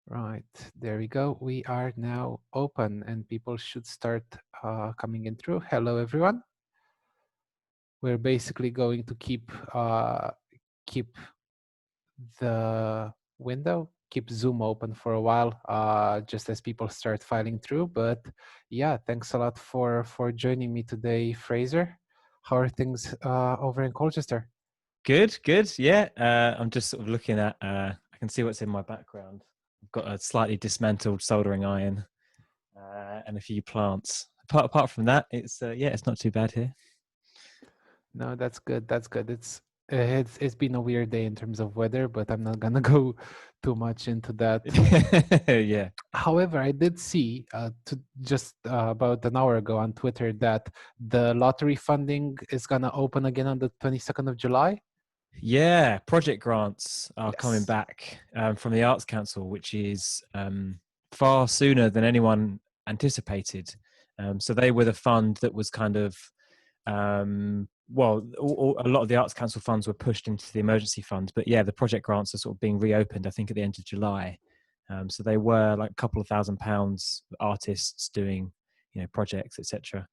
Right, there we go. We are now open and people should start coming in through. Hello, everyone. We're basically going to keep the window, keep Zoom open for a while, just as people start filing through. But yeah, thanks a lot for joining me today, Fraser. How are things over in Colchester? Good, good. Yeah, I'm just sort of looking at. I can see what's in my background. I've got a slightly dismantled soldering iron and a few plants. Apart from that, it's not too bad here. No, that's good. That's good. It's been a weird day in terms of weather, but I'm not gonna go too much into that. Yeah. However, I did see just about an hour ago on Twitter that the lottery funding is gonna open again on the 22nd of July. Yeah, project grants are coming Yes. back from the Arts Council, which is far sooner than anyone anticipated. So they were the fund that was kind of a lot of the Arts Council funds were pushed into the emergency fund, but yeah, the project grants are sort of being reopened, I think, at the end of July. So they were like a couple of £1,000 artists doing, projects, etc.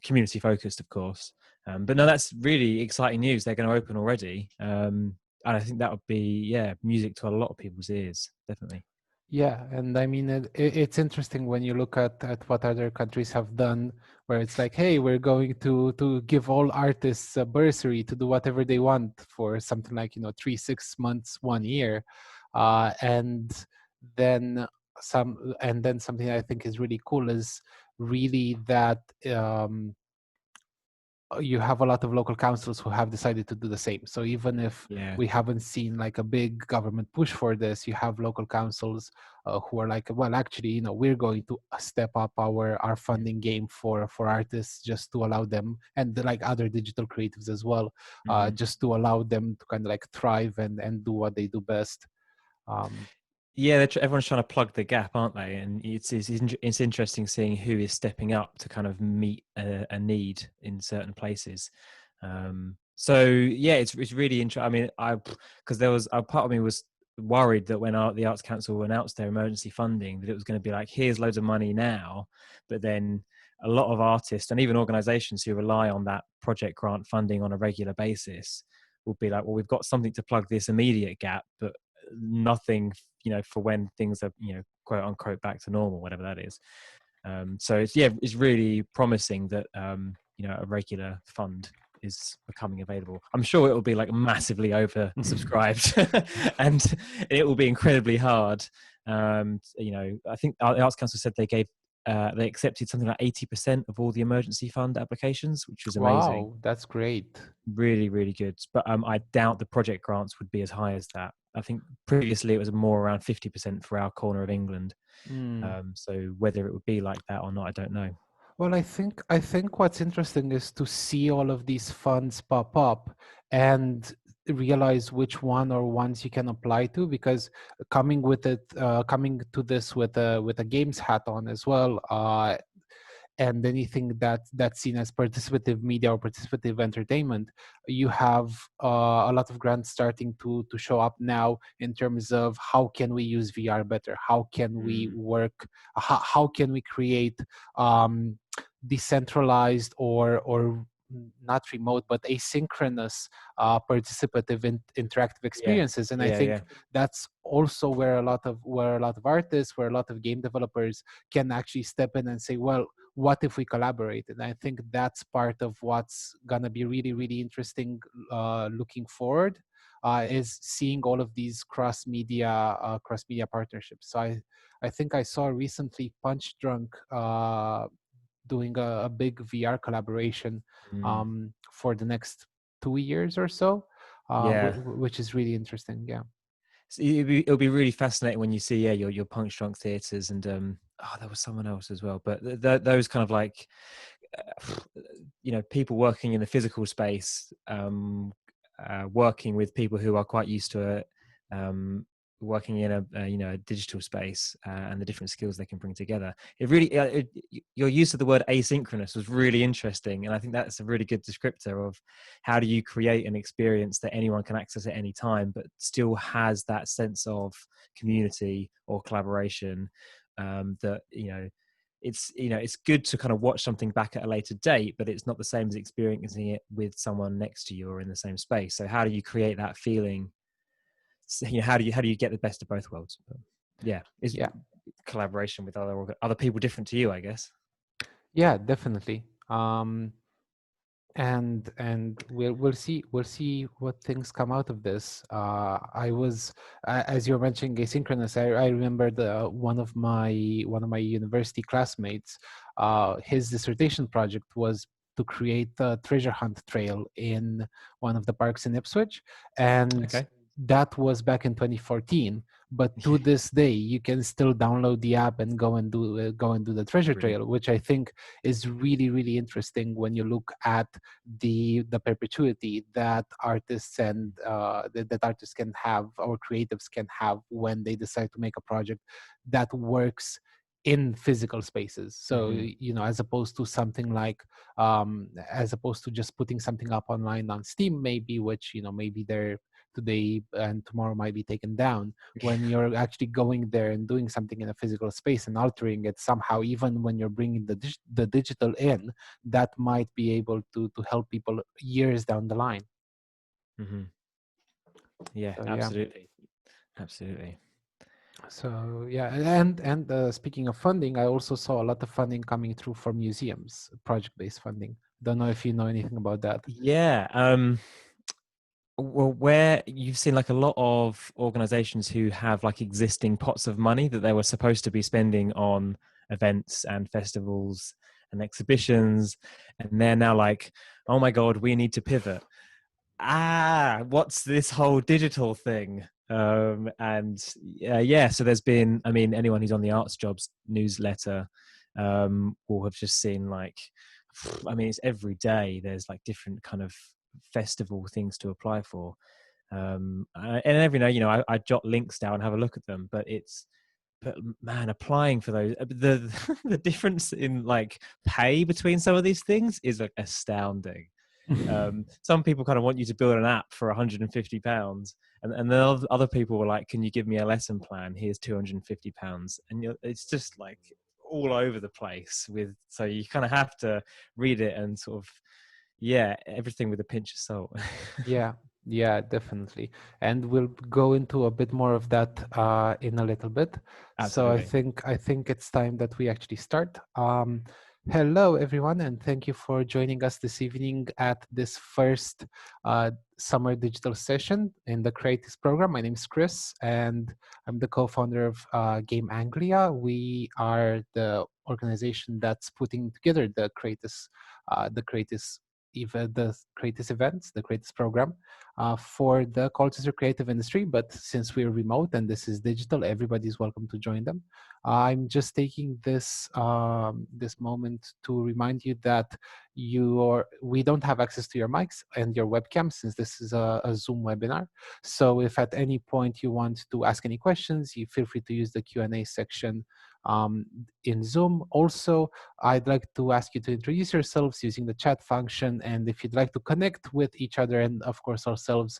Community focused, of course. But no, that's really exciting news. They're going to open already. And I think that would be, music to a lot of people's ears, definitely. Yeah, and I mean it's interesting when you look at what other countries have done, where it's like, hey, we're going to give all artists a bursary to do whatever they want for something like 3 6 months, 1 year, and then and then something I think is really cool is really that you have a lot of local councils who have decided to do the same. So even if Yeah. we haven't seen like a big government push for this, you have local councils who are like, well, actually, we're going to step up our Yeah. funding game for artists just to allow them, and like other digital creatives as well, Mm. just to allow them to kind of like thrive and do what they do best. Um, Yeah, everyone's trying to plug the gap, aren't they? And it's interesting seeing who is stepping up to kind of meet a need in certain places. So yeah, it's really interesting. I mean, because there was a part of me was worried that when the Arts Council announced their emergency funding, that it was going to be like, here's loads of money now, but then a lot of artists and even organisations who rely on that project grant funding on a regular basis will be like, well, we've got something to plug this immediate gap, but nothing, for when things are, quote unquote, back to normal, whatever that is. So it's really promising that a regular fund is becoming available. I'm sure it will be like massively oversubscribed and it will be incredibly hard. I think the Arts Council said they accepted something like 80% of all the emergency fund applications, which was amazing. wow, that's great. Really, really good. But I doubt the project grants would be as high as that. I think previously it was more around 50% for our corner of England. Mm. So whether it would be like that or not, I don't know. Well, I think what's interesting is to see all of these funds pop up and realize which one or ones you can apply to, because coming to this with a games hat on as well, and anything that's seen as participative media or participative entertainment, you have a lot of grants starting to show up now in terms of how can we use VR better, how can we Mm. work, how can we create decentralized or not remote but asynchronous participative interactive Yeah, experiences. And I yeah, yeah. think that's also where a lot of artists, where a lot of game developers can actually step in and say, well, what if we collaborate? And I think that's part of what's gonna be really, really interesting looking forward, is seeing all of these cross media partnerships. So I think I saw recently Punch Drunk doing a big VR collaboration Mm. for the next 2 years or so, Yeah. which is really interesting. Yeah. So it'll be really fascinating when you see, your Punch Drunk theatres and there was someone else as well, but those kind of like people working in the physical space, working with people who are quite used to it, working in a digital space, and the different skills they can bring together. It really, your use of the word asynchronous was really interesting, and I think that's a really good descriptor of how do you create an experience that anyone can access at any time, but still has that sense of community or collaboration. That it's good to kind of watch something back at a later date, but it's not the same as experiencing it with someone next to you or in the same space. So how do you create that feeling? So, how do you get the best of both worlds? But yeah, is Yeah. collaboration with other people different to you, I guess? Yeah, definitely. And we'll see what things come out of this. I was as you're mentioning asynchronous. I remember one of my university classmates. His dissertation project was to create the treasure hunt trail in one of the parks in Ipswich, and Okay. that was back in 2014. But to Yeah, this day, you can still download the app and go and do the treasure brilliant. trail, which I think is really, really interesting when you look at the perpetuity that artists and that artists can have, or creatives can have, when they decide to make a project that works in physical spaces. So Hmm. as opposed to something like as opposed to just putting something up online on Steam, maybe, which maybe they're today and tomorrow might be taken down. When you're actually going there and doing something in a physical space and altering it somehow, even when you're bringing the digital in, that might be able to help people years down the line. Hmm. Yeah, So yeah. absolutely, absolutely. So yeah, and speaking of funding, I also saw a lot of funding coming through for museums, project-based funding. Don't know if you know anything about that. Yeah. Well, where you've seen like a lot of organizations who have like existing pots of money that they were supposed to be spending on events and festivals and exhibitions, and they're now like, oh my God, we need to pivot. What's this whole digital thing? And yeah, so there's been, I mean, anyone who's on the Arts Jobs newsletter will have just seen like, I mean, it's every day there's like different kind of festival things to apply for. And every day, I jot links down and have a look at them, but man, applying for those, the the difference in like pay between some of these things is like astounding. Some people kind of want you to build an app for £150, and then other people were like, can you give me a lesson plan? Here's £250. And it's just like all over the place so you kind of have to read it and sort of, yeah, everything with a pinch of salt. Yeah, yeah, definitely. And we'll go into a bit more of that in a little bit. So I Absolutely. think I think it's time that we actually start. Hello, everyone, and thank you for joining us this evening at this first summer digital session in the Cratis program. My name is Chris, and I'm the co-founder of Game Anglia. We are the organization that's putting together the Cratis events, the Cratis program for the cultures or creative industry. But since we're remote and this is digital, everybody's welcome to join them. I'm just taking this moment to remind you that we don't have access to your mics and your webcam, since this is a Zoom webinar. So if at any point you want to ask any questions, you feel free to use the Q&A section in Zoom. Also, I'd like to ask you to introduce yourselves using the chat function. And if you'd like to connect with each other and, of course, ourselves,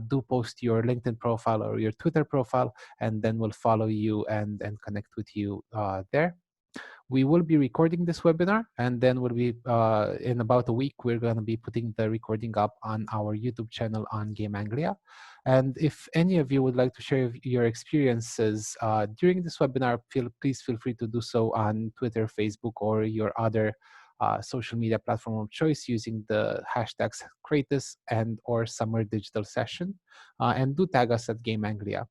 do post your LinkedIn profile or your Twitter profile, and then we'll follow you and connect with you there. We will be recording this webinar, and then we'll be in about a week, we're going to be putting the recording up on our YouTube channel on Game Anglia. And if any of you would like to share your experiences during this webinar, please feel free to do so on Twitter, Facebook, or your other social media platform of choice using the hashtags Cratis and or Summer Digital Session. And do tag us at Game Anglia.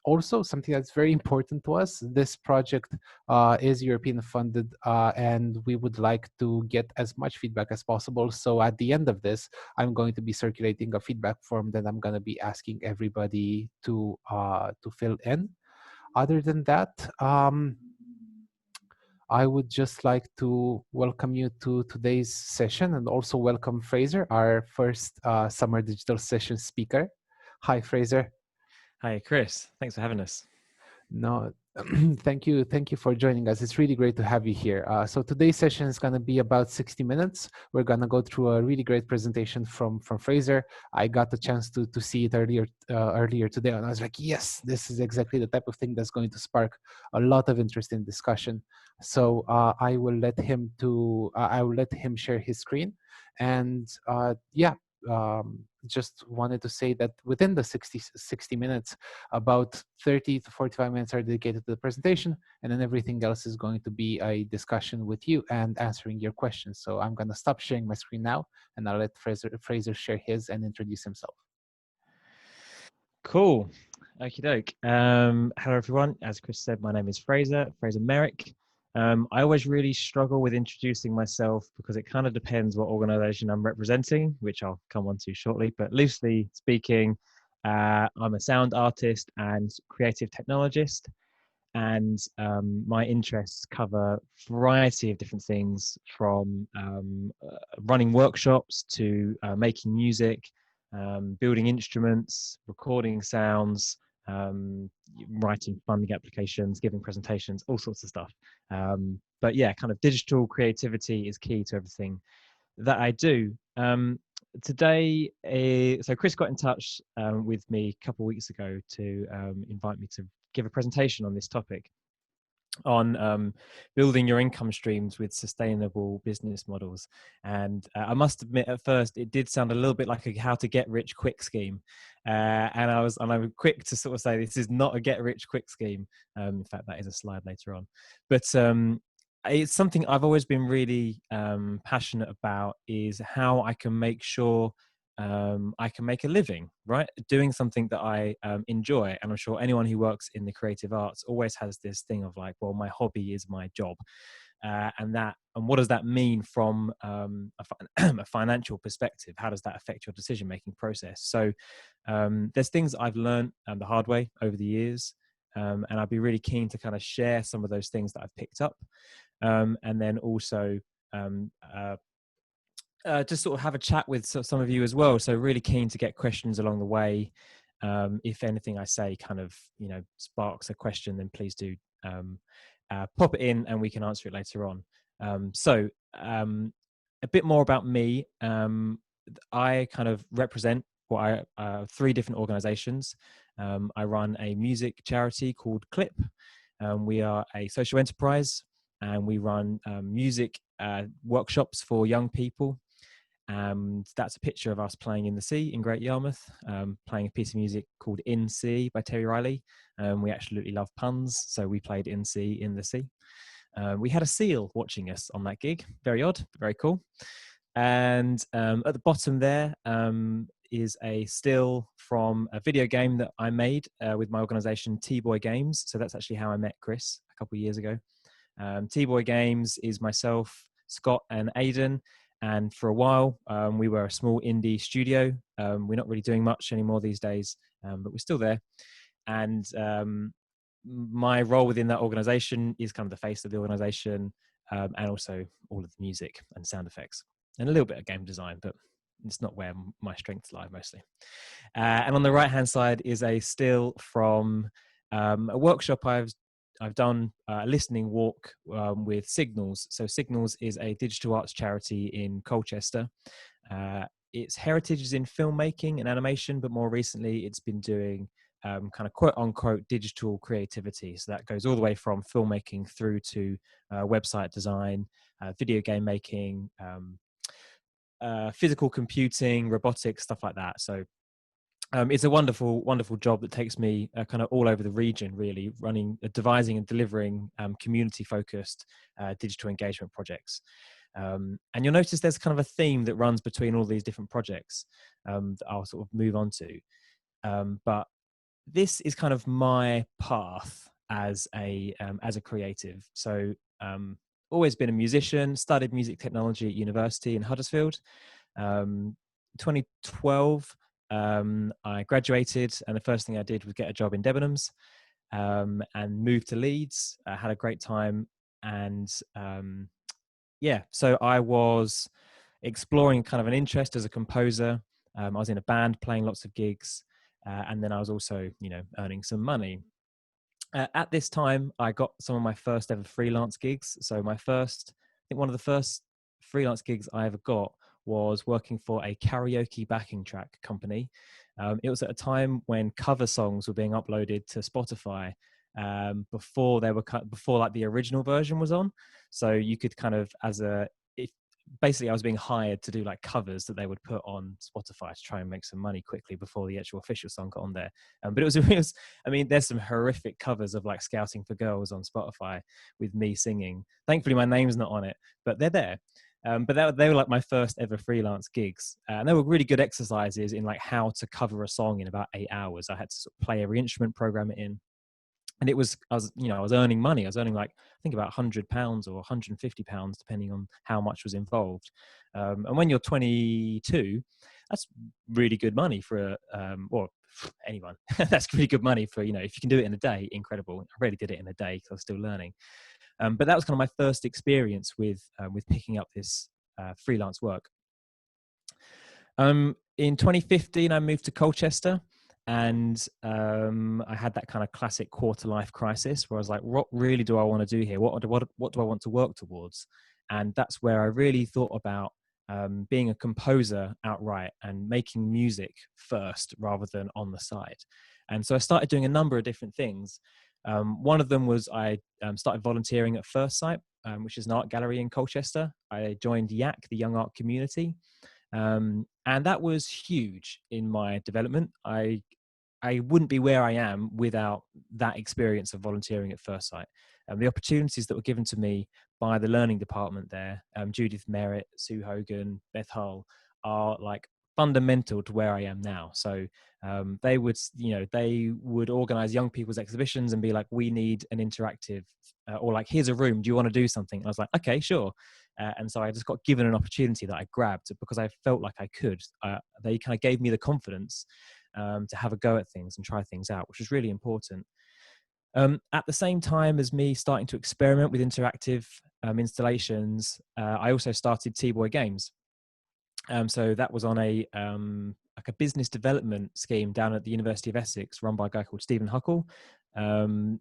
Also, something that's very important to us, this project is European funded, and we would like to get as much feedback as possible. So at the end of this, I'm going to be circulating a feedback form that I'm going to be asking everybody to fill in. Other than that, I would just like to welcome you to today's session, and also welcome Frazer, our first Summer Digital Session speaker. Hi, Frazer. Hi, Chris. Thanks for having us. No, thank you. Thank you for joining us. It's really great to have you here. So today's session is going to be about 60 minutes. We're going to go through a really great presentation from Frazer. I got the chance to see it earlier today, and I was like, yes, this is exactly the type of thing that's going to spark a lot of interesting discussion. So I will let him share his screen, and yeah. Just wanted to say that within the 60 minutes, about 30 to 45 minutes are dedicated to the presentation, and then everything else is going to be a discussion with you and answering your questions. So I'm going to stop sharing my screen now, and I'll let Frazer share his and introduce himself. Cool. Okie doke. Hello, everyone. As Chris said, my name is Frazer Merrick. I always really struggle with introducing myself because it kind of depends what organization I'm representing, which I'll come on to shortly. But loosely speaking, I'm a sound artist and creative technologist. And my interests cover a variety of different things, from running workshops to making music, building instruments, recording sounds, writing funding applications, giving presentations, all sorts of stuff. But yeah, kind of digital creativity is key to everything that I do. Today, so Chris got in touch with me a couple of weeks ago to invite me to give a presentation on this topic, on building your income streams with sustainable business models. And I must admit, at first, it did sound a little bit like a how to get rich quick scheme. And I was quick to sort of say this is not a get rich quick scheme. In fact, that is a slide later on. But it's something I've always been really passionate about, is how I can make sure I can make a living, right? Doing something that I enjoy. And I'm sure anyone who works in the creative arts always has this thing of like, well, my hobby is my job. And what does that mean from a financial perspective? How does that affect your decision-making process? So there's things I've learned the hard way over the years. And I'd be really keen to kind of share some of those things that I've picked up. And then also um, just sort of have a chat with some of you as well. So really keen to get questions along the way. If anything I say kind of sparks a question, then please do pop it in and we can answer it later on. So a bit more about me. I kind of represent three different organizations. I run a music charity called Clip. We are a social enterprise, and we run music workshops for young people. And that's a picture of us playing in the sea in Great Yarmouth, playing a piece of music called In Sea by Terry Riley. We absolutely love puns, so we played In Sea in the sea. We had a seal watching us on that gig. Very odd, very cool. And at the bottom there is a still from a video game that I made with my organization T-Boy Games. So that's actually how I met Chris a couple of years ago. T-Boy Games is myself, Scott, and Aidan. And for a while, we were a small indie studio. We're not really doing much anymore these days, but we're still there. And my role within that organization is kind of the face of the organization, and also all of the music and sound effects, and a little bit of game design, but it's not where my strengths lie mostly. And on the right-hand side is a still from a workshop I've done, a listening walk with Signals. So Signals is a digital arts charity in Colchester. Its heritage is in filmmaking and animation, but more recently it's been doing kind of quote unquote digital creativity. So that goes all the way from filmmaking through to website design, video game making, physical computing, robotics, stuff like that. So it's a wonderful, wonderful job that takes me kind of all over the region, really, running, devising and delivering community-focused digital engagement projects. And you'll notice there's kind of a theme that runs between all these different projects that I'll sort of move on to. But this is kind of my path as a creative. So always been a musician, studied music technology at university in Huddersfield. 2012, I graduated, and the first thing I did was get a job in Debenhams, and moved to Leeds. I had a great time, and yeah, so I was exploring kind of an interest as a composer. I was in a band playing lots of gigs, and then I was also, earning some money. At this time, I got some of my first ever freelance gigs. So I think one of the first freelance gigs I ever got was working for a karaoke backing track company. It was at a time when cover songs were being uploaded to Spotify, before like the original version was on. So you could kind of, basically I was being hired to do like covers that they would put on Spotify to try and make some money quickly before the actual official song got on there. But it was, I mean, there's some horrific covers of like Scouting for Girls on Spotify with me singing. Thankfully my name's not on it, but they're there. But they were like my first ever freelance gigs, and they were really good exercises in like how to cover a song in about 8 hours. I had to sort of play every instrument, program it in, and I was earning money. I was earning like, I think about £100 or £150, depending on how much was involved. And when you're 22, that's really good money for or anyone. That's really good money for, if you can do it in a day, incredible. I really did it in a day because I was still learning. But that was kind of my first experience with picking up this freelance work. In 2015, I moved to Colchester. And I had that kind of classic quarter life crisis where I was like, what really do I want to do here? What do I want to work towards? And that's where I really thought about being a composer outright and making music first rather than on the side. And so I started doing a number of different things. One of them was I started volunteering at First Sight, which is an art gallery in Colchester. I joined YAC, the Young Art Community. And that was huge in my development. I wouldn't be where I am without that experience of volunteering at First Sight. The opportunities that were given to me by the learning department there, Judith Merritt, Sue Hogan, Beth Hull, are like fundamental to where I am now. So they would organize young people's exhibitions and be like, we need an interactive, or like, here's a room, do you want to do something? And I was like, okay, sure. And so I just got given an opportunity that I grabbed because I felt like I could. They kind of gave me the confidence to have a go at things and try things out, which was really important. At the same time as me starting to experiment with interactive installations, I also started T-Boy Games. So that was on a business development scheme down at the University of Essex, run by a guy called Stephen Huckle. And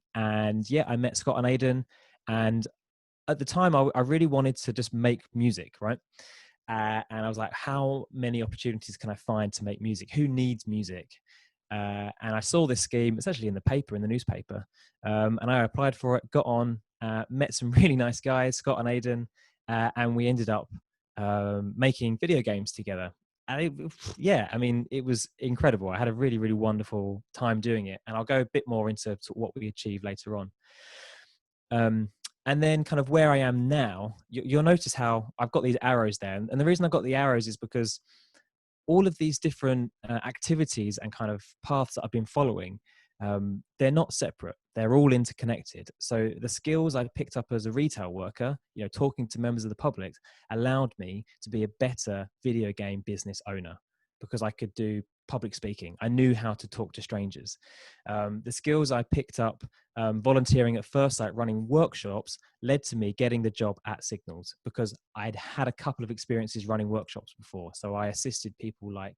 yeah, I met Scott and Aidan, and at the time I really wanted to just make music, right? And I was like, how many opportunities can I find to make music? Who needs music? And I saw this scheme, it's actually in the newspaper. And I applied for it, got on, met some really nice guys, Scott and Aidan, and we ended up making video games together. And it was incredible. I had a really, really wonderful time doing it. And I'll go a bit more into what we achieved later on. And then kind of where I am now, you'll notice how I've got these arrows there. And the reason I've got the arrows is because all of these different activities and kind of paths that I've been following, they're not separate. They're all interconnected. So the skills I picked up as a retail worker, talking to members of the public, allowed me to be a better video game business owner because I could do public speaking. I knew how to talk to strangers. The skills I picked up volunteering at First Sight, running workshops, led to me getting the job at Signals because I'd had a couple of experiences running workshops before. So I assisted people like,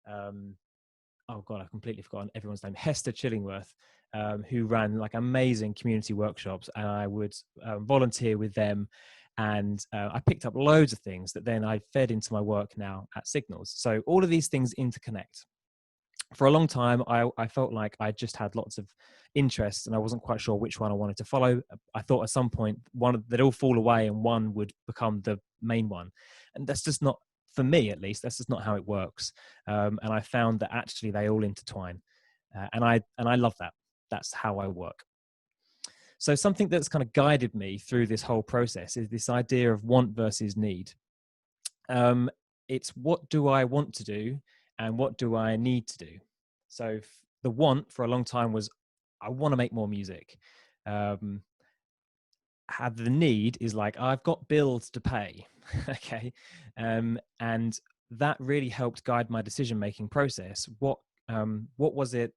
oh God, I've completely forgotten everyone's name, Hester Chillingworth, who ran like amazing community workshops, and I would volunteer with them. And I picked up loads of things that then I fed into my work now at Signals. So all of these things interconnect. For a long time, I felt like I just had lots of interests and I wasn't quite sure which one I wanted to follow. I thought at some point they'd all fall away and one would become the main one. And that's just not, for me at least, that's just not how it works. And I found that actually they all intertwine. And I love that. That's how I work. So something that's kind of guided me through this whole process is this idea of want versus need. It's what do I want to do and what do I need to do? So the want for a long time was, I want to make more music. Had the need is like, I've got bills to pay. Okay. And that really helped guide my decision-making process. What was it?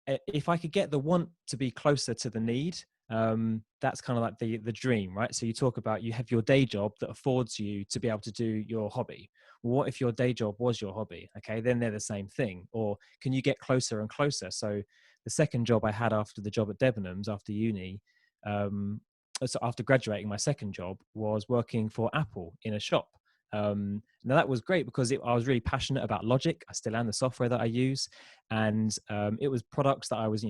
If I could get the want to be closer to the need, that's kind of like the dream, right? So you talk about, you have your day job that affords you to be able to do your hobby. What if your day job was your hobby? Okay, then they're the same thing. Or can you get closer and closer? So the second job I had after the job at Debenhams after uni, so after graduating, my second job was working for Apple in a shop. Now that was great because I was really passionate about Logic. I still am, the software that I use, and it was products that I was,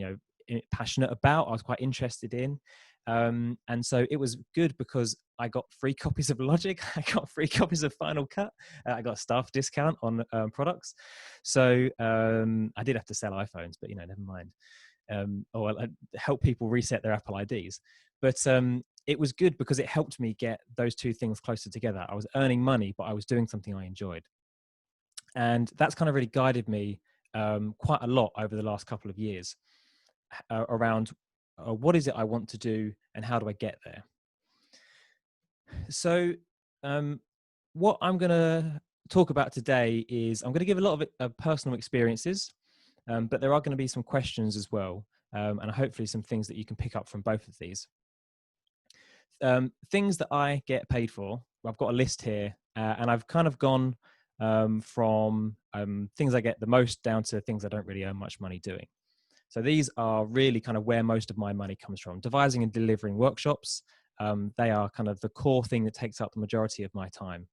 passionate about. I was quite interested in, and so it was good because I got free copies of Logic. I got free copies of Final Cut. I got a staff discount on products. So I did have to sell iPhones, but never mind. Or help people reset their Apple IDs. But it was good because it helped me get those two things closer together. I was earning money, but I was doing something I enjoyed. And that's kind of really guided me quite a lot over the last couple of years around what is it I want to do and how do I get there. So what I'm going to talk about today is I'm going to give a lot of personal experiences, but there are going to be some questions as well, and hopefully some things that you can pick up from both of these. Things that I get paid for, I've got a list here, and I've kind of gone from things I get the most down to things I don't really earn much money doing. So these are really kind of where most of my money comes from. Devising and delivering workshops, they are kind of the core thing that takes up the majority of my time.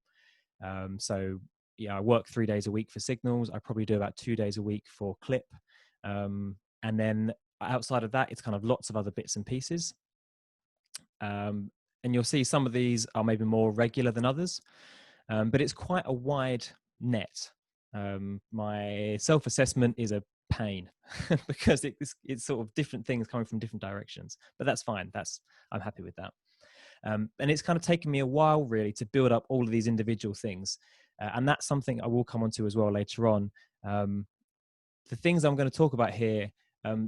So yeah, I work 3 days a week for Signals. I probably do about 2 days a week for Clip. And then outside of that, it's kind of lots of other bits and pieces. And you'll see some of these are maybe more regular than others, but it's quite a wide net. My self-assessment is a pain because it's sort of different things coming from different directions, but that's fine. I'm happy with that. And it's kind of taken me a while really to build up all of these individual things. And that's something I will come on to as well later on. The things I'm going to talk about here,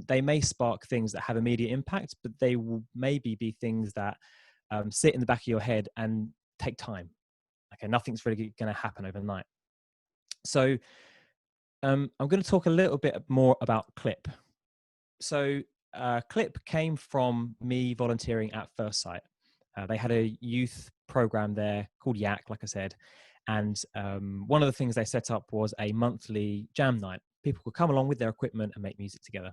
they may spark things that have immediate impact, but they will maybe be things that sit in the back of your head and take time. Okay, nothing's really going to happen overnight. So I'm going to talk a little bit more about Clip. So Clip came from me volunteering at First Sight. They had a youth program there called Yak, like I said. And one of the things they set up was a monthly jam night. People could come along with their equipment and make music together.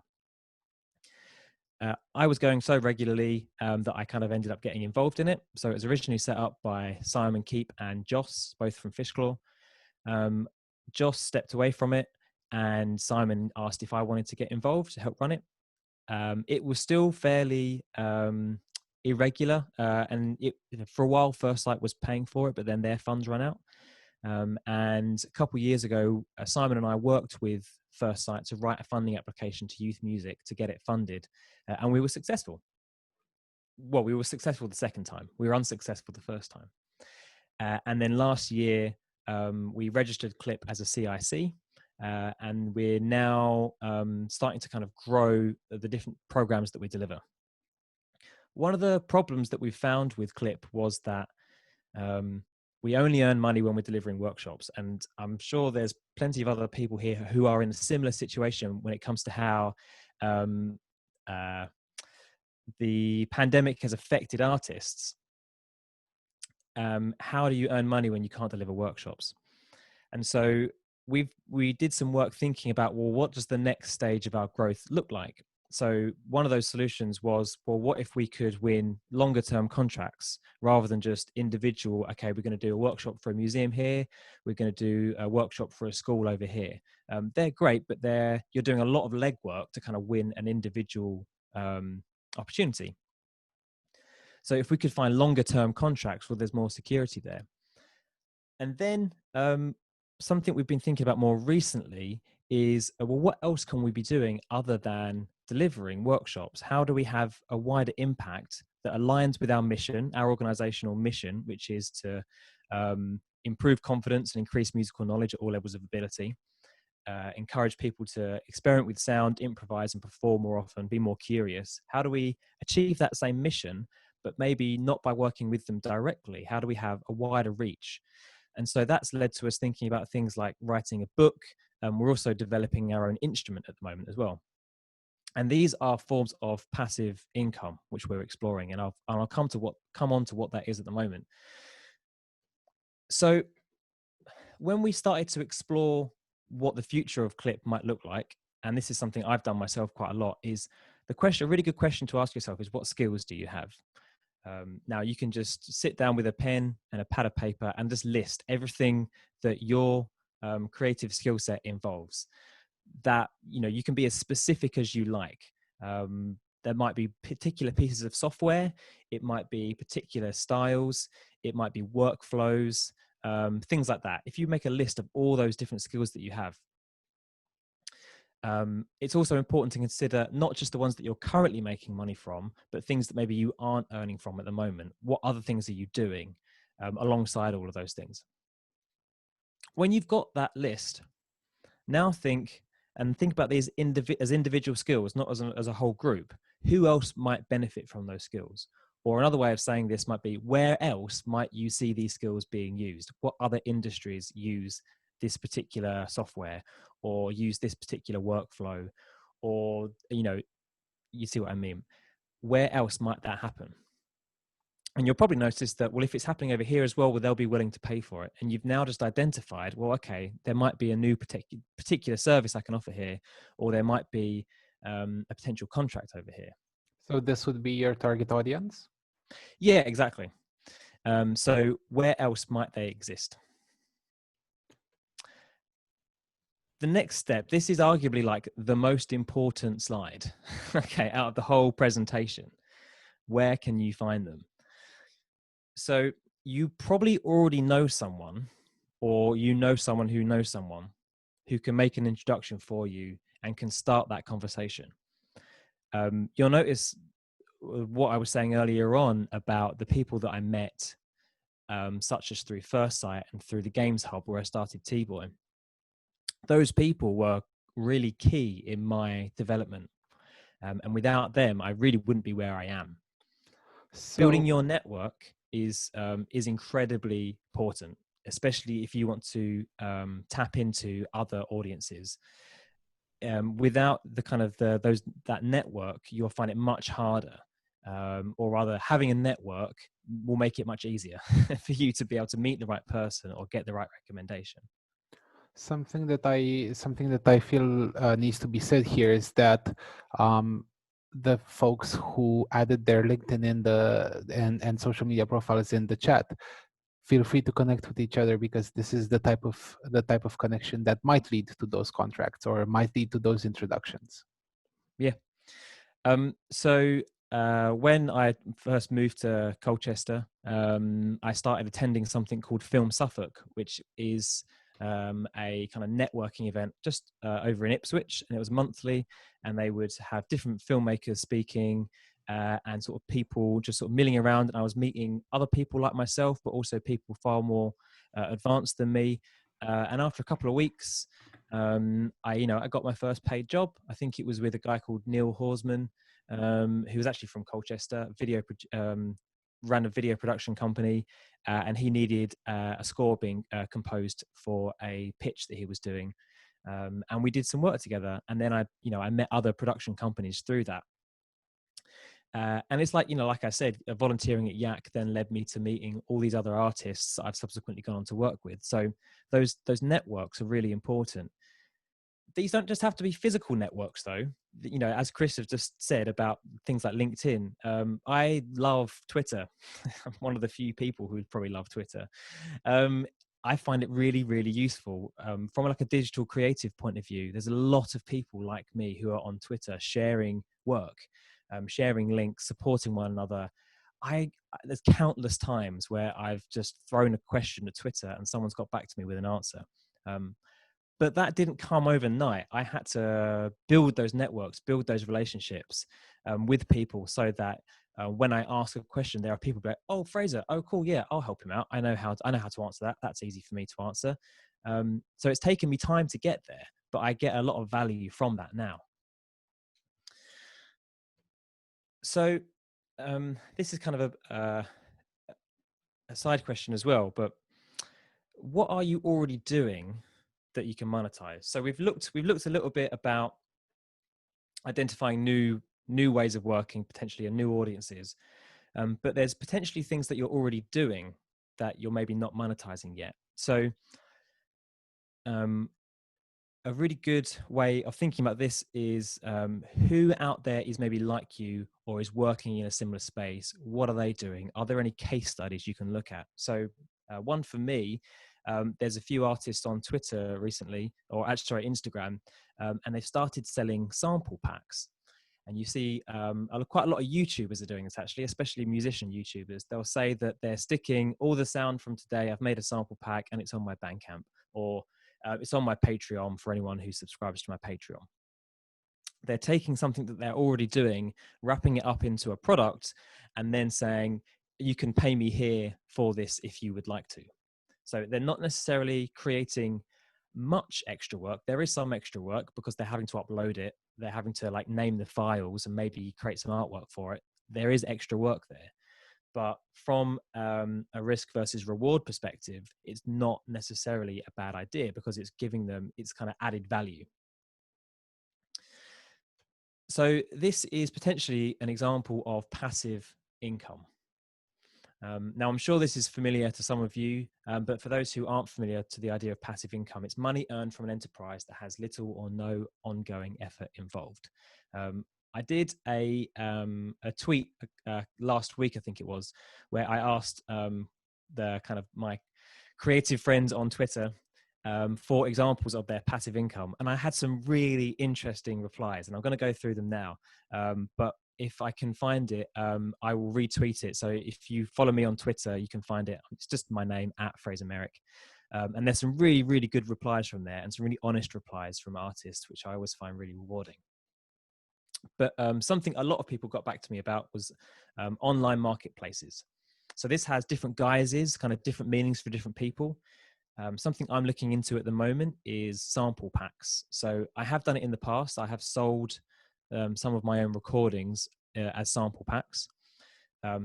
I was going so regularly that I kind of ended up getting involved in it. So it was originally set up by Simon Keep and Joss, both from Fishclaw. Joss stepped away from it, and Simon asked if I wanted to get involved to help run it. It was still fairly irregular, and for a while First Sight was paying for it, but then their funds ran out. And a couple of years ago, Simon and I worked with First Sight to write a funding application to youth music to get it funded, and we were successful. Well, we were successful the second time. We were unsuccessful the first time. And then last year, we registered Clip as a CIC, and we're now starting to kind of grow the different programs that we deliver. One of the problems that we found with Clip was that we only earn money when we're delivering workshops. And I'm sure there's plenty of other people here who are in a similar situation when it comes to how the pandemic has affected artists. How do you earn money when you can't deliver workshops? And so we did some work thinking about, well, what does the next stage of our growth look like? So one of those solutions was, well, what if we could win longer term contracts rather than just individual, okay, we're going to do a workshop for a museum here, we're going to do a workshop for a school over here. They're great, but you're doing a lot of legwork to kind of win an individual opportunity. So if we could find longer term contracts, well, there's more security there. And then something we've been thinking about more recently is, well, what else can we be doing other than delivering workshops? How do we have a wider impact that aligns with our mission, our organizational mission, which is to improve confidence and increase musical knowledge at all levels of ability, encourage people to experiment with sound, improvise and perform more often, be more curious? How do we achieve that same mission, but maybe not by working with them directly? How do we have a wider reach? And so that's led to us thinking about things like writing a book. We're also developing our own instrument at the moment as well. And these are forms of passive income, which we're exploring. And I'll come on to what that is at the moment. So when we started to explore what the future of Clip might look like, and this is something I've done myself quite a lot, is the question, a really good question to ask yourself is, what skills do you have? Now you can just sit down with a pen and a pad of paper and just list everything that your creative skill set involves. That, you know, you can be as specific as you like. There might be particular pieces of software, it might be particular styles, it might be workflows, things like that. If you make a list of all those different skills that you have, it's also important to consider not just the ones that you're currently making money from, but things that maybe you aren't earning from at the moment. What other things are you doing alongside all of those things? When you've got that list, now think about these as individual skills, not as a whole group. Who else might benefit from those skills? Or another way of saying this might be, where else might you see these skills being used? What other industries use this particular software, or use this particular workflow, or, you know, you see what I mean? Where else might that happen? And you'll probably notice that, well, if it's happening over here as well, they'll be willing to pay for it. And you've now just identified, well, okay, there might be a new particular service I can offer here, or there might be a potential contract over here. So this would be your target audience? Yeah, exactly. So where else might they exist? The next step, this is arguably like the most important slide, okay, out of the whole presentation. Where can you find them? So you probably already know someone, or you know someone who can make an introduction for you and can start that conversation. You'll notice what I was saying earlier on about the people that I met, such as through First Sight and through the Games Hub where I started T-Boy. Those people were really key in my development. And without them, I really wouldn't be where I am. So, Building your network is incredibly important, especially if you want to tap into other audiences. Without the kind of that network, you'll find it much harder. Or rather, having a network will make it much easier for you to be able to meet the right person or get the right recommendation. something that I feel needs to be said here is that the folks who added their LinkedIn in and social media profiles in the chat, feel free to connect with each other, because this is the type of connection that might lead to those contracts or might lead to those introductions. Yeah. So when I first moved to Colchester, I started attending something called Film Suffolk, which is a kind of networking event just over in Ipswich, and it was monthly, and they would have different filmmakers speaking and sort of people just sort of milling around, and I was meeting other people like myself, but also people far more advanced than me. And after a couple of weeks, I got my first paid job. I think it was with a guy called Neil Horsman, who was actually from Colchester, ran a video production company, and he needed a score being composed for a pitch that he was doing. And we did some work together. And then I met other production companies through that. And it's like, like I said, volunteering at Yak then led me to meeting all these other artists I've subsequently gone on to work with. So those networks are really important. These don't just have to be physical networks, though. As Chris has just said about things like LinkedIn, I love Twitter. I'm one of the few people who probably love Twitter. I find it really, really useful from like a digital creative point of view. There's a lot of people like me who are on Twitter sharing work, sharing links, supporting one another. There's countless times where I've just thrown a question to Twitter and someone's got back to me with an answer. But that didn't come overnight. I had to build those networks, build those relationships with people, so that when I ask a question, there are people like, "Oh, Frazer, oh, cool, yeah, I'll help him out. I know how to answer that. That's easy for me to answer." So it's taken me time to get there, but I get a lot of value from that now. So this is kind of a side question as well, but what are you already doing that you can monetize? So we've looked a little bit about identifying new ways of working, potentially, and new audiences, but there's potentially things that you're already doing that you're maybe not monetizing yet. So a really good way of thinking about this is who out there is maybe like you or is working in a similar space. What are they doing? Are there any case studies you can look at? So one for me, there's a few artists on Twitter recently, or actually sorry, Instagram, and they've started selling sample packs. And you see quite a lot of YouTubers are doing this, actually, especially musician YouTubers. They'll say that they're sticking all the sound from today. I've made a sample pack and it's on my Bandcamp, or it's on my Patreon for anyone who subscribes to my Patreon. They're taking something that they're already doing, wrapping it up into a product, and then saying, you can pay me here for this if you would like to. So they're not necessarily creating much extra work. There is some extra work because they're having to upload it. They're having to like name the files and maybe create some artwork for it. There is extra work there. But from a risk versus reward perspective, it's not necessarily a bad idea because it's giving them its kind of added value. So this is potentially an example of passive income. Now, I'm sure this is familiar to some of you, but for those who aren't familiar to the idea of passive income, it's money earned from an enterprise that has little or no ongoing effort involved. I did a tweet last week, I think it was, where I asked the kind of my creative friends on Twitter for examples of their passive income, and I had some really interesting replies, and I'm going to go through them now. But if I can find it, I will retweet it. So if you follow me on Twitter, you can find it. It's just my name, @Frazer Merrick. And there's some really, really good replies from there and some really honest replies from artists, which I always find really rewarding. But something a lot of people got back to me about was online marketplaces. So this has different guises, kind of different meanings for different people. Something I'm looking into at the moment is sample packs. So I have done it in the past. I have sold some of my own recordings as sample packs.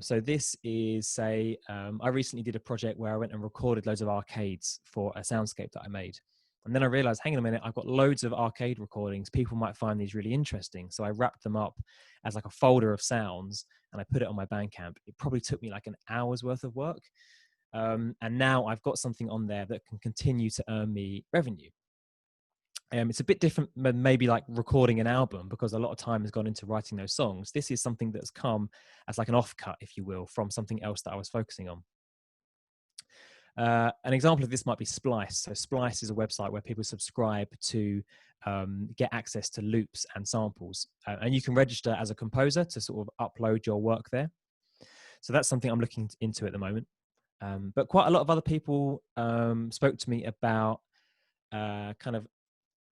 So this is, say, I recently did a project where I went and recorded loads of arcades for a soundscape that I made. And then I realized, hang on a minute, I've got loads of arcade recordings. People might find these really interesting. So I wrapped them up as like a folder of sounds and I put it on my Bandcamp. It probably took me like an hour's worth of work. And now I've got something on there that can continue to earn me revenue. It's a bit different, maybe like recording an album, because a lot of time has gone into writing those songs. This is something that's come as like an offcut, if you will, from something else that I was focusing on. An example of this might be Splice. So Splice is a website where people subscribe to get access to loops and samples. And you can register as a composer to sort of upload your work there. So that's something I'm looking into at the moment. But quite a lot of other people spoke to me about kind of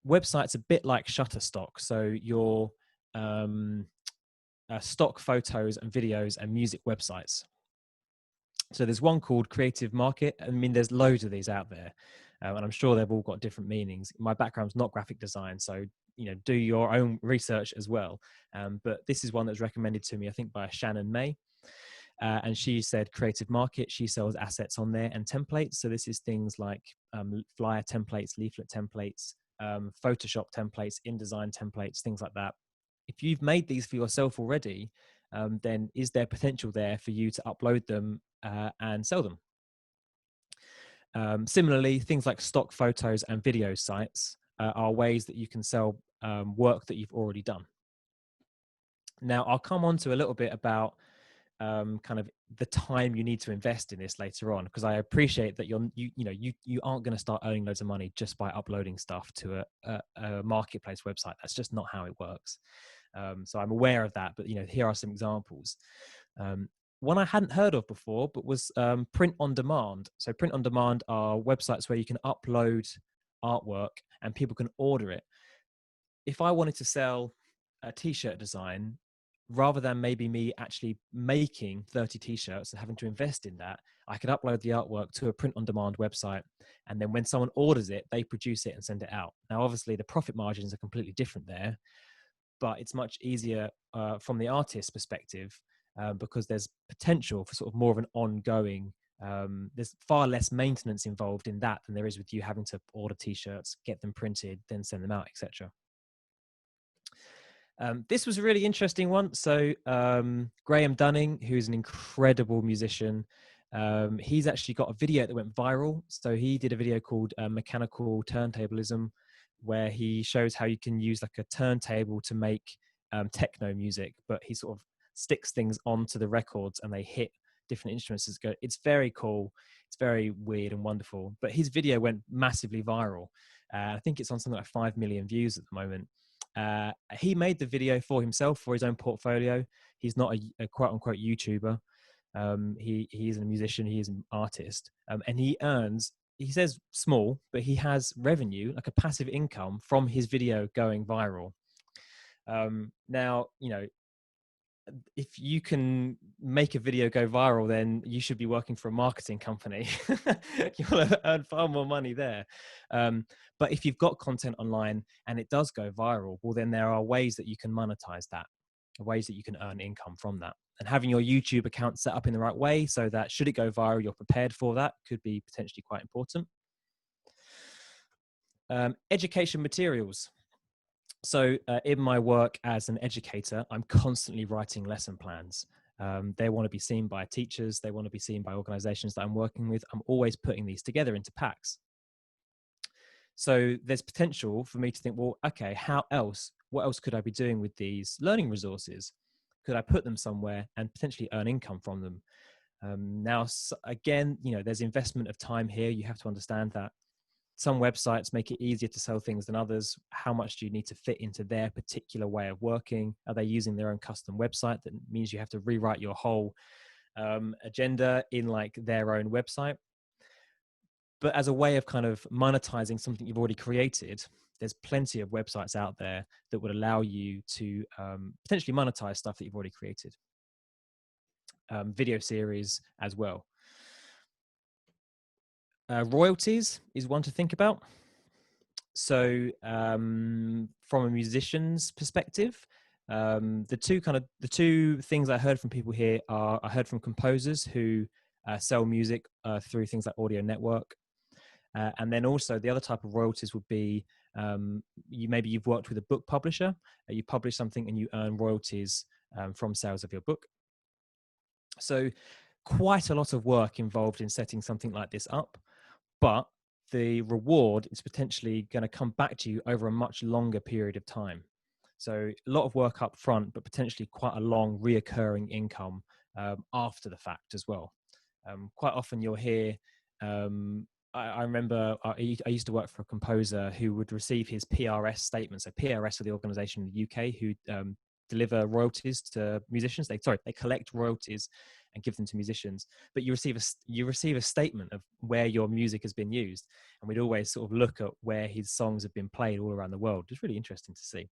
websites a bit like Shutterstock. So your stock photos and videos and music websites. So there's one called Creative Market. I mean, there's loads of these out there, and I'm sure they've all got different meanings. My background's not graphic design, so do your own research as well. But this is one that's recommended to me, I think, by Shannon May. And she said Creative Market, she sells assets on there and templates. So this is things like flyer templates, leaflet templates, Photoshop templates, InDesign templates, things like that. If you've made these for yourself already, then is there potential there for you to upload them and sell them? Similarly, things like stock photos and video sites are ways that you can sell work that you've already done. Now, I'll come on to a little bit about kind of the time you need to invest in this later on, because I appreciate that you aren't going to start earning loads of money just by uploading stuff to a marketplace website. That's just not how it works. So I'm aware of that, but here are some examples. One I hadn't heard of before, but was print on demand. So print on demand are websites where you can upload artwork and people can order it. If I wanted to sell a t-shirt design, rather than maybe me actually making 30 t-shirts and having to invest in that, I could upload the artwork to a print on demand website. And then when someone orders it, they produce it and send it out. Now, obviously the profit margins are completely different there, but it's much easier from the artist's perspective because there's potential for sort of more of an ongoing, there's far less maintenance involved in that than there is with you having to order t-shirts, get them printed, then send them out, etc. This was a really interesting one. So Graham Dunning, who's an incredible musician, He's actually got a video that went viral. So he did a video called Mechanical Turntablism, where he shows how you can use like a turntable to make techno music, but he sort of sticks things onto the records and they hit different instruments as go. It's very cool. It's very weird and wonderful. But his video went massively viral. I think it's on something like 5 million views at the moment. He made the video for himself, for his own portfolio. He's not a quote unquote YouTuber. He is a musician. He is an artist, and he earns. He says small, but he has revenue, like a passive income from his video going viral. Now, you know, if you can make a video go viral, then you should be working for a marketing company. You'll earn far more money there. But if you've got content online and it does go viral, well, then there are ways that you can monetize that, ways that you can earn income from that. And having your YouTube account set up in the right way so that should it go viral, you're prepared for that, could be potentially quite important. Education materials. So in my work as an educator, I'm constantly writing lesson plans. They want to be seen by teachers. They want to be seen by organizations that I'm working with. I'm always putting these together into packs. So there's potential for me to think, well, okay, what else could I be doing with these learning resources? Could I put them somewhere and potentially earn income from them? Now, again, you know, there's investment of time here. You have to understand that some websites make it easier to sell things than others. How much do you need to fit into their particular way of working? Are they using their own custom website? That means you have to rewrite your whole agenda in like their own website. But as a way of kind of monetizing something you've already created, there's plenty of websites out there that would allow you to potentially monetize stuff that you've already created. Video series as well. Royalties is one to think about. So from a musician's perspective, the two things I heard from people here are, I heard from composers who sell music through things like Audio Network. And then also the other type of royalties would be, maybe you've worked with a book publisher, you publish something and you earn royalties from sales of your book. So quite a lot of work involved in setting something like this up, but the reward is potentially going to come back to you over a much longer period of time. So a lot of work up front, but potentially quite a long reoccurring income after the fact as well. Quite often you'll hear, I remember I used to work for a composer who would receive his PRS statement. So PRS are the organization in the UK who deliver royalties to musicians. They collect royalties and give them to musicians. But you receive a statement of where your music has been used, and we'd always sort of look at where his songs have been played all around the world. It's really interesting to see.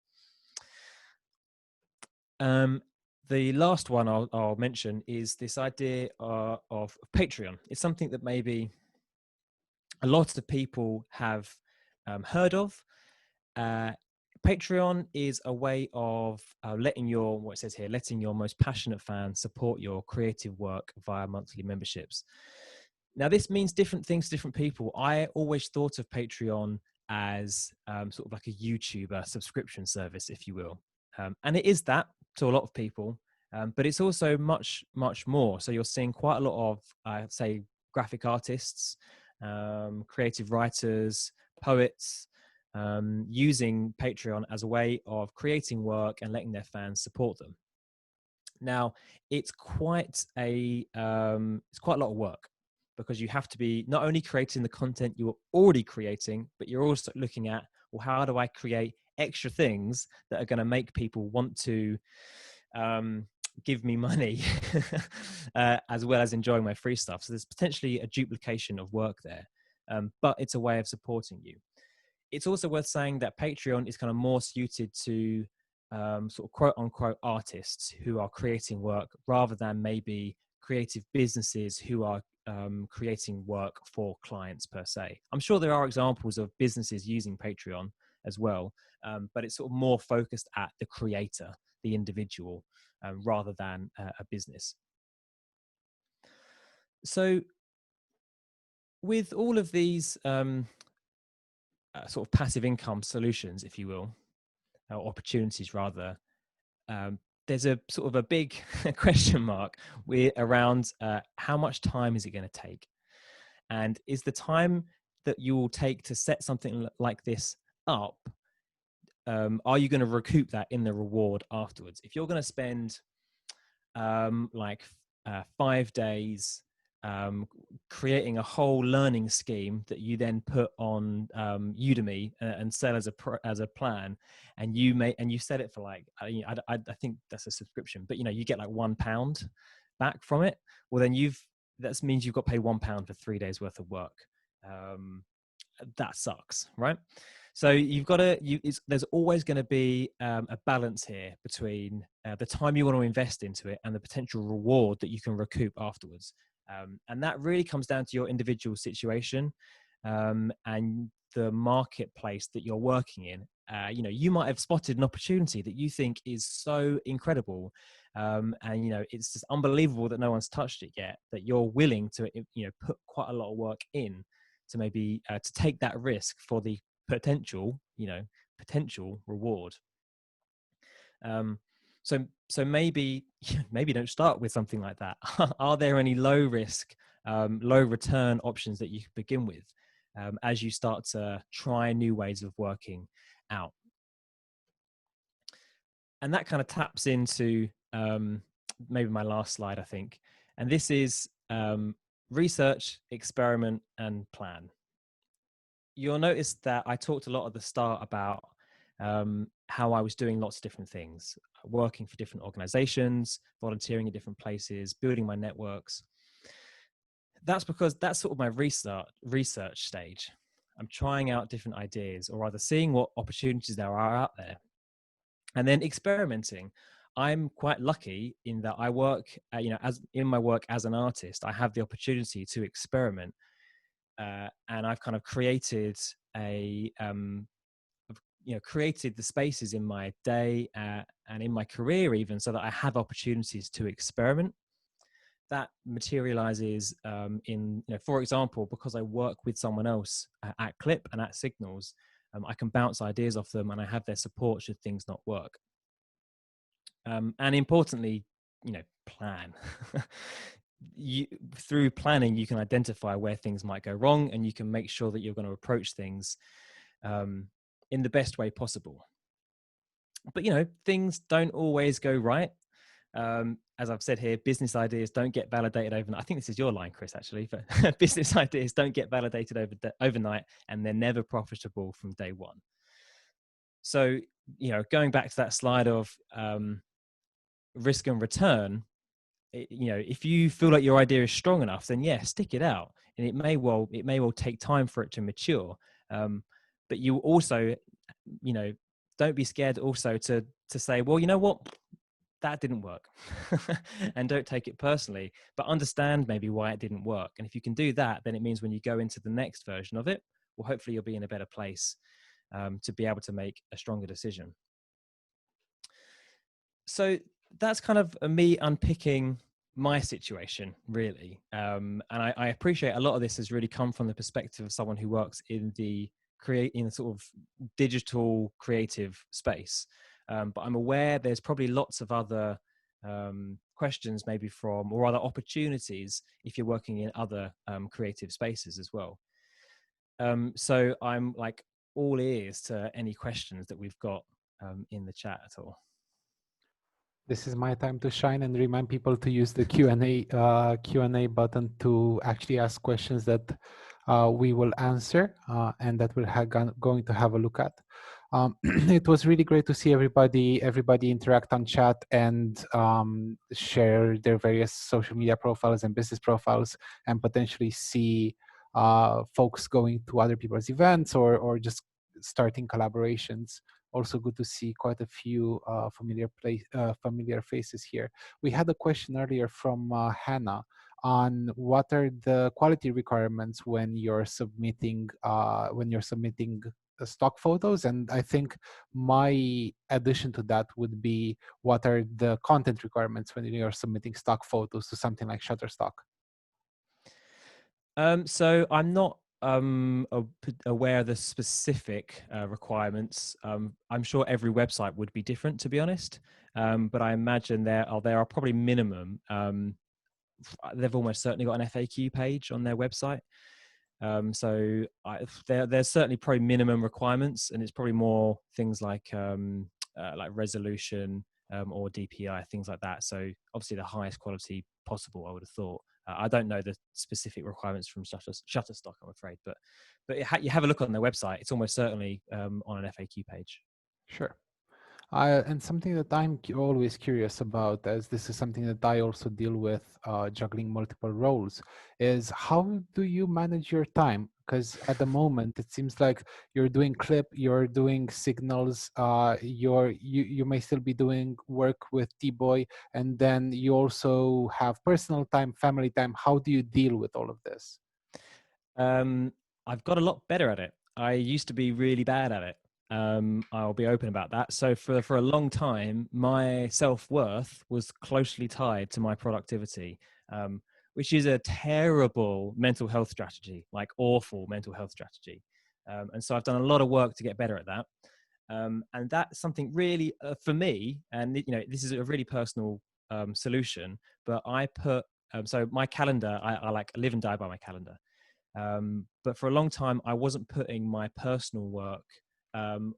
The last one I'll mention is this idea of Patreon. It's something that maybe a lot of people have heard of. Patreon is a way of letting your most passionate fans support your creative work via monthly memberships. Now, this means different things to different people. I always thought of Patreon as sort of like a YouTuber subscription service, if you will. And it is that to a lot of people, but it's also much, much more. So you're seeing quite a lot of, I'd say, graphic artists, creative writers, poets, using Patreon as a way of creating work and letting their fans support them. Now, it's quite a lot of work, because you have to be not only creating the content you were already creating, but you're also looking at, well, how do I create extra things that are going to make people want to give me money as well as enjoying my free stuff. So there's potentially a duplication of work there, but it's a way of supporting you. It's also worth saying that Patreon is kind of more suited to sort of quote unquote artists who are creating work, rather than maybe creative businesses who are creating work for clients per se. I'm sure there are examples of businesses using Patreon as well, but it's sort of more focused at the creator, the individual, rather than a business. So with all of these sort of passive income solutions, if you will, or opportunities rather, there's a sort of a big question mark around how much time is it going to take, and is the time that you will take to set something like this up, are you going to recoup that in the reward afterwards? If you're going to spend like 5 days creating a whole learning scheme that you then put on Udemy and sell as a plan, and you set it for like I think that's a subscription, but you get like £1 back from it. Well, then that means you've got paid £1 for 3 days worth of work. That sucks, right? So you've got to. There's always going to be a balance here between the time you want to invest into it and the potential reward that you can recoup afterwards. And that really comes down to your individual situation and the marketplace that you're working in. You might have spotted an opportunity that you think is so incredible, and it's just unbelievable that no one's touched it yet. That you're willing to put quite a lot of work in to maybe to take that risk for the potential reward. So maybe don't start with something like that. Are there any low risk, low return options that you can begin with as you start to try new ways of working out? And that kind of taps into maybe my last slide, I think. And this is research, experiment, and plan. You'll notice that I talked a lot at the start about how I was doing lots of different things, working for different organizations, volunteering in different places, building my networks. That's because that's sort of my research stage. I'm trying out different ideas, or rather seeing what opportunities there are out there. And then experimenting. I'm quite lucky in that I work, as in my work as an artist, I have the opportunity to experiment. And I've kind of created created the spaces in my day and in my career even, so that I have opportunities to experiment. That materializes in, for example, because I work with someone else at Clip and at Signals, I can bounce ideas off them and I have their support should things not work. And importantly, plan. Through planning, you can identify where things might go wrong, and you can make sure that you're going to approach things in the best way possible. But things don't always go right. As I've said here, business ideas don't get validated overnight. I think this is your line, Chris, actually. But business ideas don't get validated overnight, and they're never profitable from day one. So going back to that slide of risk and return, if you feel like your idea is strong enough, then stick it out, and it may well take time for it to mature. But you also, don't be scared also to say, well, you know what, that didn't work, and don't take it personally, but understand maybe why it didn't work. And if you can do that, then it means when you go into the next version of it, well, hopefully you'll be in a better place to be able to make a stronger decision. So that's kind of me unpicking my situation, really. And I appreciate a lot of this has really come from the perspective of someone who works in the sort of digital creative space. But I'm aware there's probably lots of other questions maybe or other opportunities if you're working in other creative spaces as well. So I'm like all ears to any questions that we've got in the chat at all. This is my time to shine and remind people to use the Q&A button to actually ask questions that we will answer and that we're going to have a look at. It was really great to see everybody interact on chat and share their various social media profiles and business profiles, and potentially see folks going to other people's events or just starting collaborations. Also good to see quite a few familiar faces here. We had a question earlier from Hannah on what are the quality requirements when you're submitting stock photos, and I think my addition to that would be what are the content requirements when you're submitting stock photos to something like Shutterstock. So I'm not aware of the specific requirements. I'm sure every website would be different, to be honest. But I imagine there are probably minimum. They've almost certainly got an FAQ page on their website. So there's certainly probably minimum requirements, and it's probably more things like resolution or DPI, things like that. So obviously the highest quality possible, I would have thought. I don't know the specific requirements from Shutterstock, I'm afraid, but you have a look on their website. It's almost certainly on an FAQ page. Sure. And something that I'm always curious about, as this is something that I also deal with, juggling multiple roles, is how do you manage your time? Because at the moment, it seems like you're doing clip, you're doing signals, you may still be doing work with T-Boy, and then you also have personal time, family time. How do you deal with all of this? I've got a lot better at it. I used to be really bad at it. I'll be open about that. So for a long time, my self-worth was closely tied to my productivity, which is a terrible mental health strategy, like awful mental health strategy. And so I've done a lot of work to get better at that. And that's something really for me, and this is a really personal solution, but I put, so my calendar, I like live and die by my calendar. But for a long time, I wasn't putting my personal work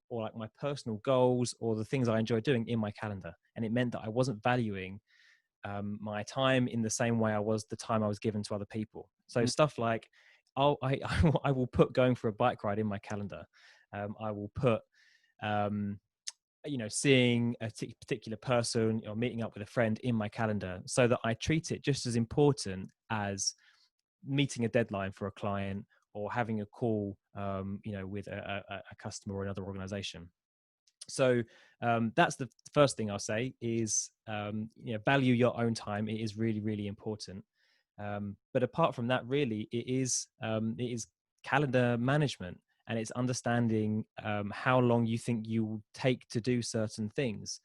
or like my personal goals or the things I enjoy doing in my calendar. And it meant that I wasn't valuing my time in the same way I was the time I was given to other people. So stuff like, I will put going for a bike ride in my calendar. I will put, seeing a particular person or meeting up with a friend in my calendar, so that I treat it just as important as meeting a deadline for a client or having a call, with a customer or another organization. So that's the first thing I'll say is, value your own time. It is really, really important. But apart from that, really, it is calendar management, and it's understanding how long you think you will take to do certain things.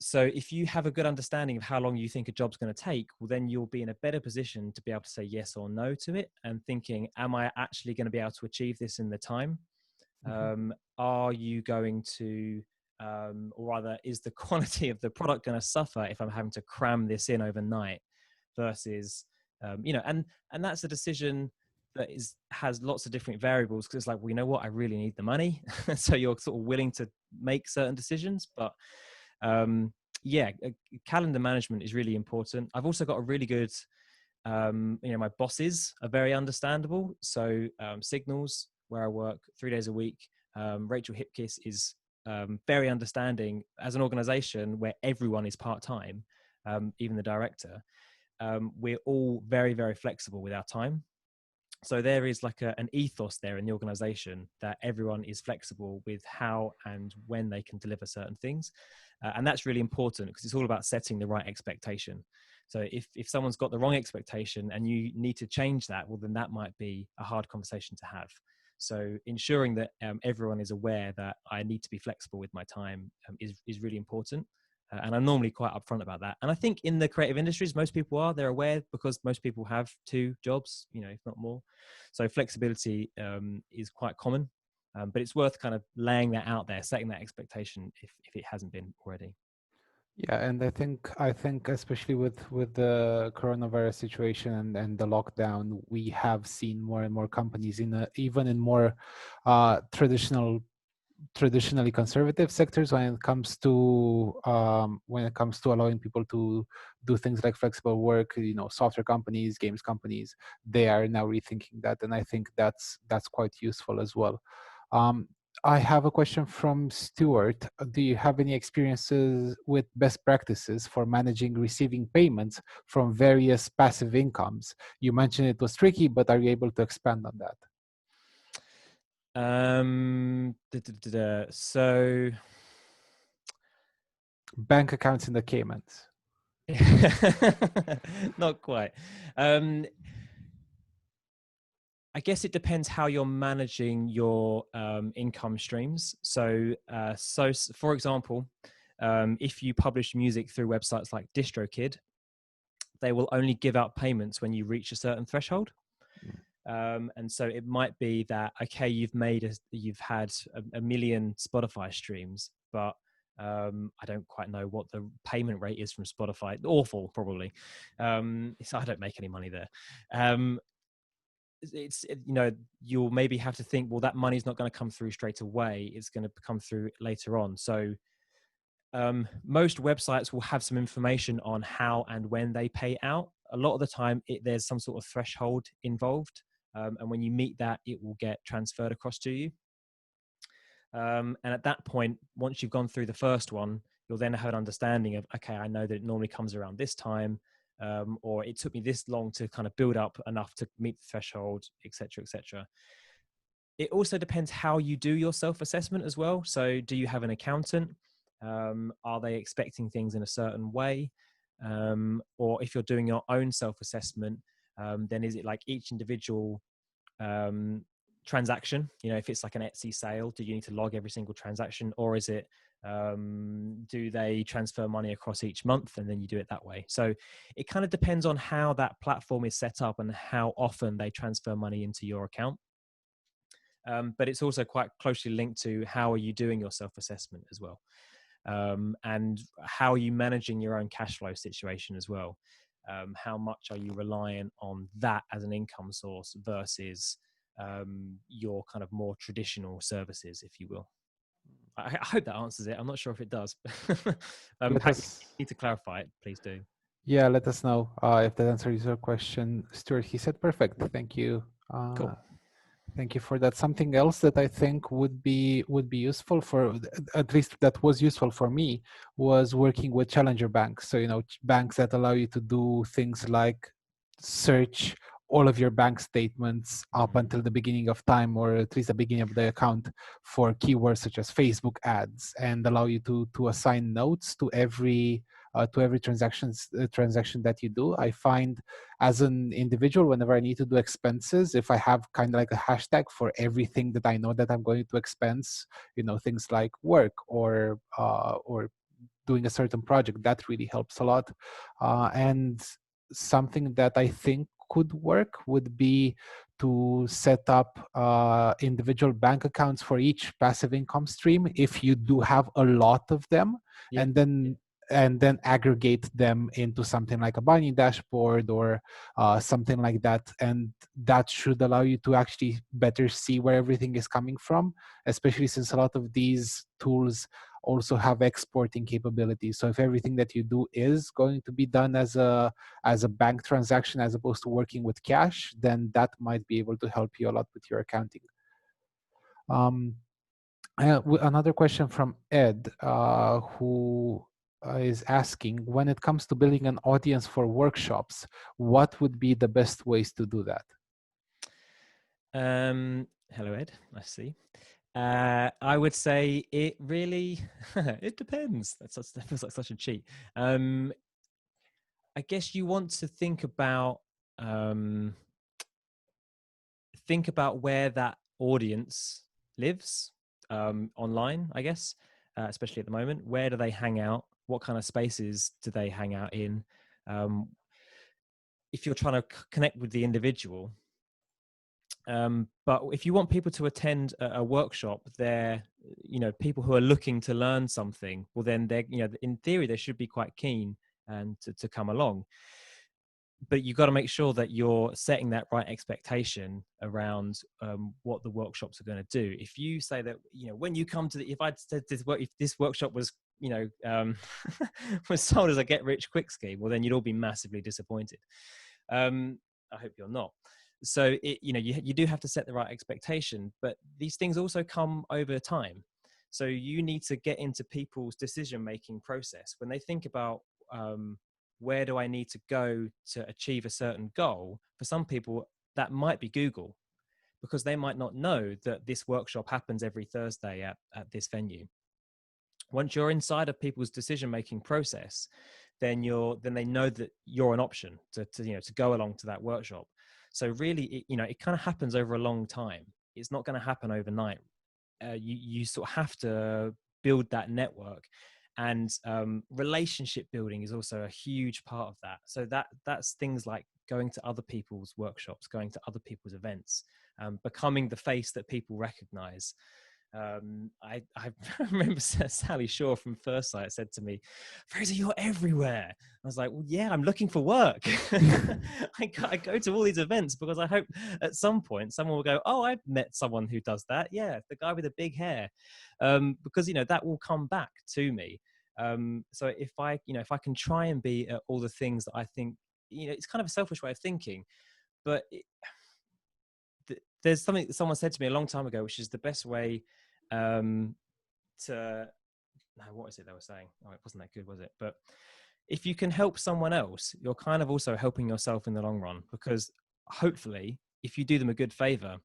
So if you have a good understanding of how long you think a job's going to take, well, then you'll be in a better position to be able to say yes or no to it, and thinking, am I actually going to be able to achieve this in the time? Are you going to, or rather, is the quality of the product going to suffer if I'm having to cram this in overnight versus, and that's a decision that has lots of different variables, because it's like, well, you know what, I really need the money. So you're sort of willing to make certain decisions, but calendar management is really important. I've also got a really good, my bosses are very understandable. So Signals, where I work 3 days a week, Rachel Hipkiss is very understanding. As an organization where everyone is part-time, even the director, we're all very, very flexible with our time. So there is like an ethos there in the organization that everyone is flexible with how and when they can deliver certain things. And that's really important, because it's all about setting the right expectation. So if someone's got the wrong expectation and you need to change that, well, then that might be a hard conversation to have. So ensuring that everyone is aware that I need to be flexible with my time is really important. And I'm normally quite upfront about that. And I think in the creative industries, most people are, they're aware, because most people have 2 jobs, if not more. So flexibility is quite common, but it's worth kind of laying that out there, setting that expectation if it hasn't been already. Yeah, and I think especially with the coronavirus situation and the lockdown, we have seen more and more companies even in more traditionally conservative sectors, when it comes to allowing people to do things like flexible work. Software companies, games companies, they are now rethinking that, and I think that's quite useful as well. I have a question from Stuart. Do you have any experiences with best practices for managing receiving payments from various passive incomes? You mentioned it was tricky, but are you able to expand on that? So Bank accounts in the Caymans. not quite. I guess it depends how you're managing your income streams. So for example, if you publish music through websites like DistroKid, they will only give out payments when you reach a certain threshold. And so it might be that, okay, you've had a million Spotify streams, but I don't quite know what the payment rate is from Spotify. Awful, probably. So I don't make any money there. You'll maybe have to think, well, that money's not going to come through straight away. It's going to come through later on. So most websites will have some information on how and when they pay out. A lot of the time, there's some sort of threshold involved. And when you meet that, it will get transferred across to you. And at that point, once you've gone through the first one, you'll then have an understanding of, okay, I know that it normally comes around this time, or it took me this long to kind of build up enough to meet the threshold, etc., etc. It also depends how you do your self-assessment as well. So do you have an accountant? Are they expecting things in a certain way? Or if you're doing your own self-assessment, then is it like each individual transaction? If it's like an Etsy sale, do you need to log every single transaction, or is it do they transfer money across each month and then you do it that way? So it kind of depends on how that platform is set up and how often they transfer money into your account. But it's also quite closely linked to how are you doing your self-assessment as well, and how are you managing your own cash flow situation as well. How much are you reliant on that as an income source versus your kind of more traditional services, if you will. I hope that answers it. I'm not sure if it does. Let Pat, if us, you need to clarify it, please do. yeah, let us know if that answers your question, Stuart. He said perfect. Thank you. Cool. Thank you for that. Something else that I think would be useful for, at least that was useful for me, was working with challenger banks. So banks that allow you to do things like search all of your bank statements up until the beginning of time, or at least the beginning of the account, for keywords such as Facebook ads, and allow you to assign notes to every transaction that you do. I find, as an individual, whenever I need to do expenses, if I have kind of like a hashtag for everything that I know that I'm going to expense, things like work or doing a certain project, that really helps a lot. And something that I think could work would be to set up individual bank accounts for each passive income stream, if you do have a lot of them. Yeah. And then aggregate them into something like a Bunny dashboard or something like that. And that should allow you to actually better see where everything is coming from, especially since a lot of these tools also have exporting capabilities. So if everything that you do is going to be done as a bank transaction as opposed to working with cash, then that might be able to help you a lot with your accounting. Another question from Ed, who is asking, when it comes to building an audience for workshops, what would be the best ways to do that? Hello, Ed. I see. I would say it really it depends. That feels like such a cheat. I guess you want to think about where that audience lives online, I guess, especially at the moment. Where do they hang out? What kind of spaces do they hang out in? If you're trying to connect with the individual. But if you want people to attend a workshop, they're, people who are looking to learn something, well, then they're, in theory, they should be quite keen and to come along. But you've got to make sure that you're setting that right expectation around what the workshops are going to do. If you say that, when you come to if I'd said if this workshop was, was sold as a get rich quick scheme, well, then you'd all be massively disappointed. I hope you're not. So you do have to set the right expectation, but these things also come over time. So you need to get into people's decision-making process when they think about where do I need to go to achieve a certain goal. For some people, that might be Google, because they might not know that this workshop happens every Thursday at this venue. Once you're inside of people's decision-making process, then they know that you're an option to go along to that workshop. So really, it kind of happens over a long time. It's not going to happen overnight. You sort of have to build that network. And relationship building is also a huge part of that. So that's things like going to other people's workshops, going to other people's events, becoming the face that people recognize. I remember Sally Shaw from First Sight said to me, "Frazer, you're everywhere." I was like, "Well, yeah, I'm looking for work." I go to all these events because I hope at some point someone will go, "Oh, I've met someone who does that. Yeah, the guy with the big hair," because that will come back to me. So if I can try and be at all the things that I think, it's kind of a selfish way of thinking, but there's something that someone said to me a long time ago, which is the best way to no, what is it they were saying? Oh, it wasn't that good, was it? But if you can help someone else, you're kind of also helping yourself in the long run, because hopefully if you do them a good favor,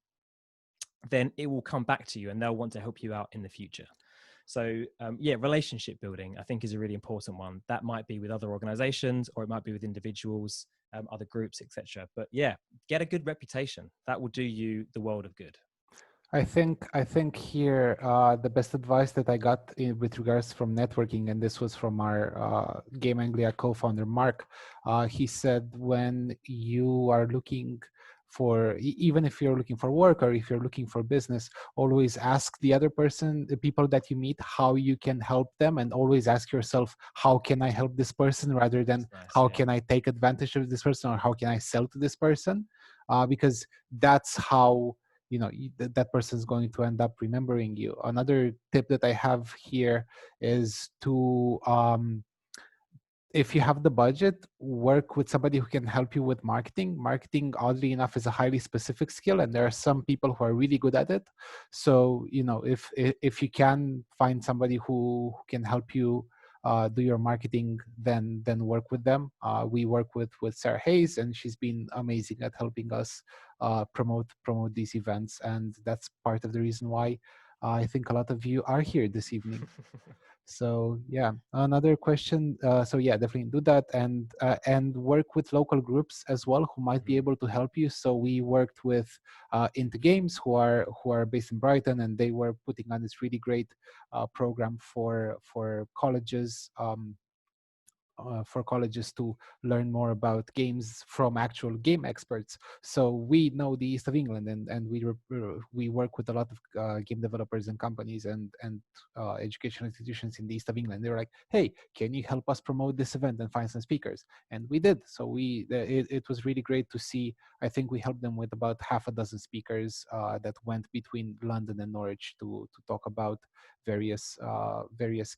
then it will come back to you and they'll want to help you out in the future. So yeah, relationship building I think is a really important one. That might be with other organizations, or it might be with individuals, other groups, etc. But yeah, get a good reputation. That will do you the world of good. I think here the best advice that I got with regards from networking, and this was from our Game Anglia co-founder Mark. He said when you are looking for, even if you're looking for work or if you're looking for business, always ask the other person, the people that you meet, how you can help them, and always ask yourself, how can I help this person, rather than Nice, how yeah. can I take advantage of this person, or how can I sell to this person, because that's how that person is going to end up remembering you. Another tip that I have here is to if you have the budget, work with somebody who can help you with marketing. Marketing, oddly enough, is a highly specific skill, and there are some people who are really good at it. So if you can find somebody who can help you do your marketing, then work with them. We work with Sarah Hayes, and she's been amazing at helping us promote these events, and that's part of the reason why I think a lot of you are here this evening. So yeah, another question. So yeah, definitely do that, and work with local groups as well who might be able to help you. So we worked with Into Games, who are based in Brighton, and they were putting on this really great program for colleges. For colleges to learn more about games from actual game experts. So we know the East of England, and we work with a lot of game developers and companies and educational institutions in the East of England. They were like, "Hey, can you help us promote this event and find some speakers?" And we did. So it was really great to see. I think we helped them with about half a dozen speakers that went between London and Norwich to talk about various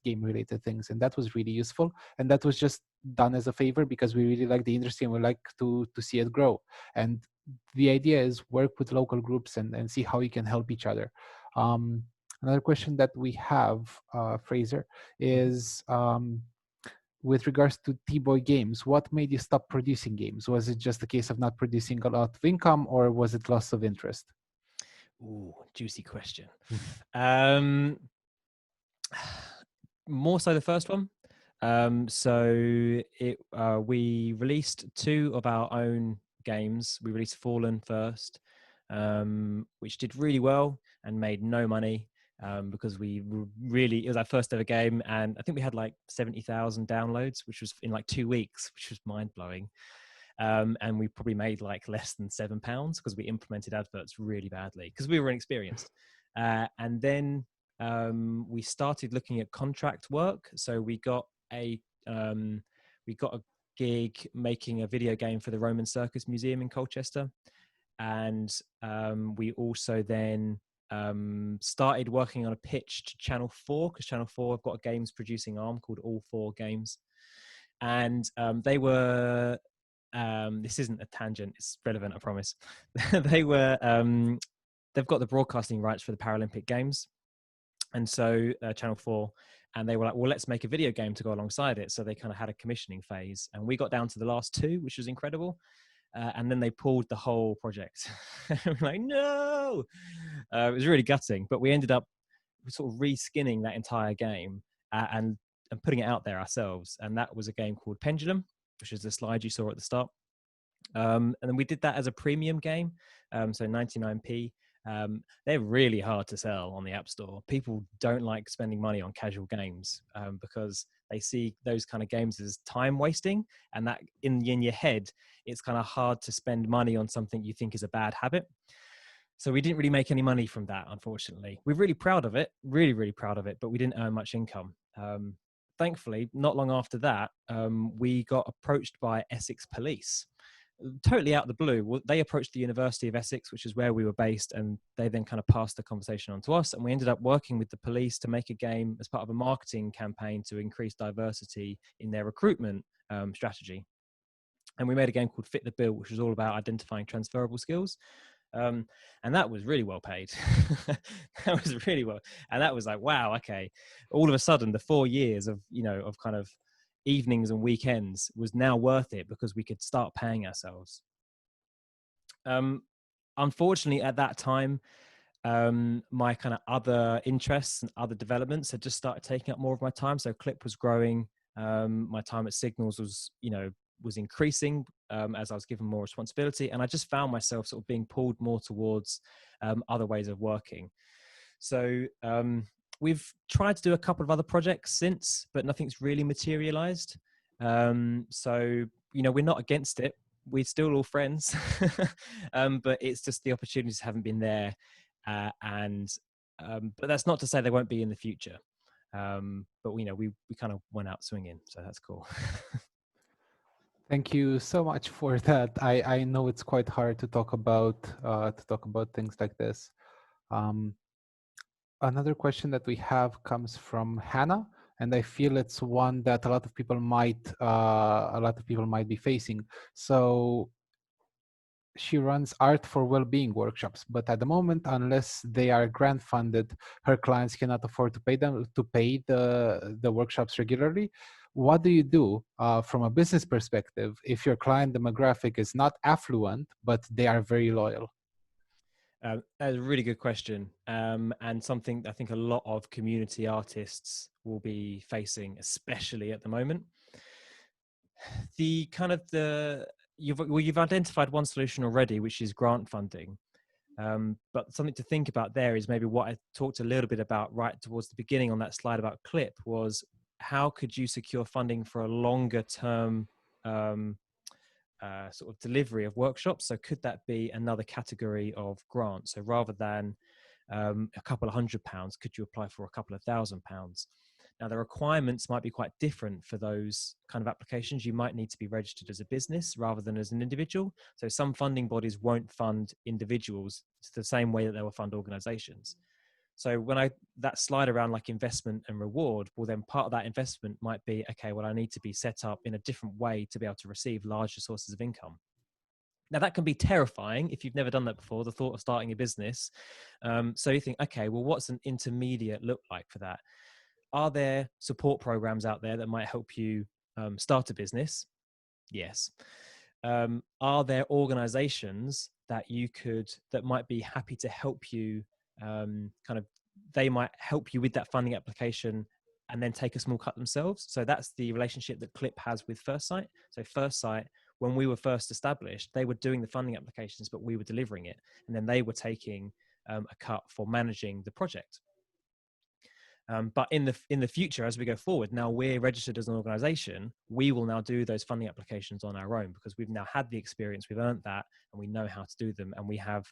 game related things, and that was really useful. And that was just done as a favor because we really like the industry and we like to see it grow. And the idea is work with local groups and see how you can help each other. Another question that we have, Frazer, is with regards to T-Boy Games, what made you stop producing games? Was it just a case of not producing a lot of income, or was it loss of interest? Ooh, juicy question. More so the first one. So we released 2 of our own games. We released Fallen first, which did really well and made no money because it was our first ever game, and I think we had like 70,000 downloads, which was in like 2 weeks, which was mind blowing. And we probably made like less than £7 because we implemented adverts really badly because we were inexperienced. And then we started looking at contract work. So we got a gig making a video game for the Roman Circus Museum in Colchester, and we also then started working on a pitch to Channel 4, because Channel 4 have got a games producing arm called All 4 Games, and they were this isn't a tangent, it's relevant, I promise. They've got the broadcasting rights for the Paralympic Games, and so Channel 4, and they were like, well, let's make a video game to go alongside it. So they kind of had a commissioning phase, and we got down to the last 2, which was incredible. And then they pulled the whole project. We're like, no! It was really gutting, but we ended up sort of reskinning that entire game and putting it out there ourselves. And that was a game called Pendulum, which is the slide you saw at the start. And then we did that as a premium game, so 99p. They're really hard to sell on the App Store. People don't like spending money on casual games because they see those kind of games as time wasting, and that in your head, it's kind of hard to spend money on something you think is a bad habit. So we didn't really make any money from that, unfortunately. We're really proud of it, really, really proud of it, but we didn't earn much income. Thankfully, not long after that, we got approached by Essex Police, totally out of the blue. They approached the University of Essex, which is where we were based, and they then kind of passed the conversation on to us. And we ended up working with the police to make a game as part of a marketing campaign to increase diversity in their recruitment strategy. And we made a game called Fit the Bill, which was all about identifying transferable skills. And that was really well paid. That was really well. And that was like, wow, okay. All of a sudden, the 4 years of, of kind of evenings and weekends was now worth it because we could start paying ourselves. Unfortunately, at that time, my kind of other interests and other developments had just started taking up more of my time. So Clip was growing. My time at Signals was increasing as I was given more responsibility, and I just found myself sort of being pulled more towards other ways of working. So we've tried to do a couple of other projects since, but nothing's really materialized. So we're not against it. We're still all friends, but it's just the opportunities haven't been there, but that's not to say they won't be in the future. But we kind of went out swinging, so that's cool. Thank you so much for that. I know it's quite hard to talk about things like this. Another question that we have comes from Hannah, and I feel it's one that a lot of people might be facing. So she runs art for well-being workshops, but at the moment, unless they are grant funded, her clients cannot afford to pay the workshops regularly. What do you do from a business perspective if your client demographic is not affluent, but they are very loyal? That's a really good question, and something I think a lot of community artists will be facing, especially at the moment. You've identified one solution already, which is grant funding. But something to think about there is maybe what I talked a little bit about right towards the beginning on that slide about Clip was how could you secure funding for a longer term sort of delivery of workshops? So could that be another category of grant? So rather than a couple of £100, could you apply for a couple of £1,000s? Now, the requirements might be quite different for those kind of applications. You might need to be registered as a business rather than as an individual. So some funding bodies won't fund individuals the same way that they will fund organizations. So that slide around like investment and reward, well, then part of that investment might be, okay, well, I need to be set up in a different way to be able to receive larger sources of income. Now, that can be terrifying if you've never done that before, the thought of starting a business. So you think, okay, well, what's an intermediate look like for that? Are there support programs out there that might help you start a business? Yes. Are there organizations that might be happy to help you they might help you with that funding application and then take a small cut themselves? So that's the relationship that Clip has with First Sight. So First Sight, when we were first established, they were doing the funding applications, but we were delivering it. And then they were taking a cut for managing the project. But in the future, as we go forward, now we're registered as an organization, we will now do those funding applications on our own because we've now had the experience, we've earned that, and we know how to do them, and we have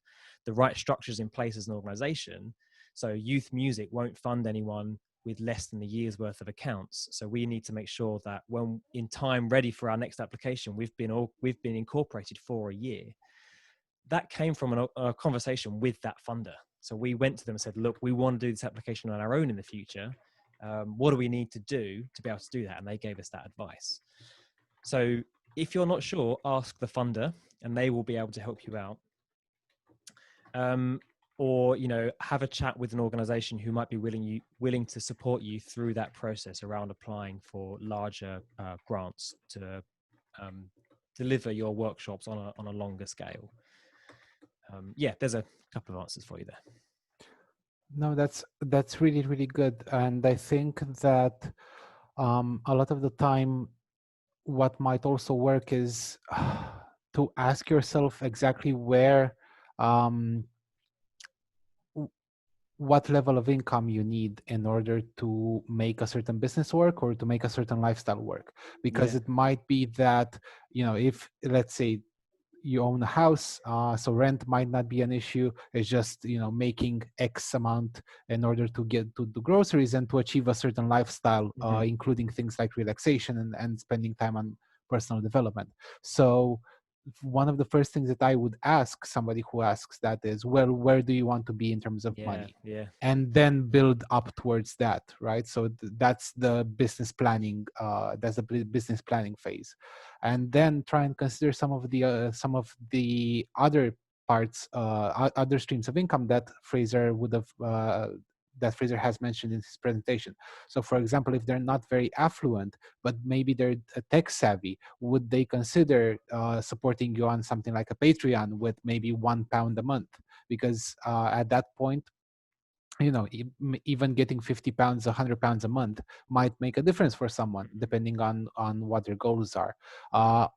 the right structures in place as an organization. So Youth Music won't fund anyone with less than a year's worth of accounts. So we need to make sure that when in time ready for our next application, we've been incorporated for a year. That came from a conversation with that funder. So we went to them and said, look, we want to do this application on our own in the future. What do we need to do to be able to do that? And they gave us that advice. So if you're not sure, ask the funder and they will be able to help you out. Or, have a chat with an organization who might be willing to support you through that process around applying for larger grants to deliver your workshops on a longer scale. There's a couple of answers for you there. No, that's really, really good. And I think that a lot of the time, what might also work is to ask yourself exactly where what level of income you need in order to make a certain business work or to make a certain lifestyle work. Because Yeah. it might be that, if, let's say, you own a house, so rent might not be an issue. It's just, making X amount in order to get to the groceries and to achieve a certain lifestyle, Mhm. including things like relaxation and spending time on personal development. So one of the first things that I would ask somebody who asks that is, well, where do you want to be in terms of Yeah. money? Yeah. And then build up towards that, right? So that's the business planning. That's the business planning phase, and then try and consider some of the other parts, other streams of income that Fraser would have. That Fraser has mentioned in his presentation. So, for example, if they're not very affluent, but maybe they're tech savvy, would they consider supporting you on something like a Patreon with maybe £1 a month? Because at that point, even getting £50, £100 a month might make a difference for someone, depending on what their goals are.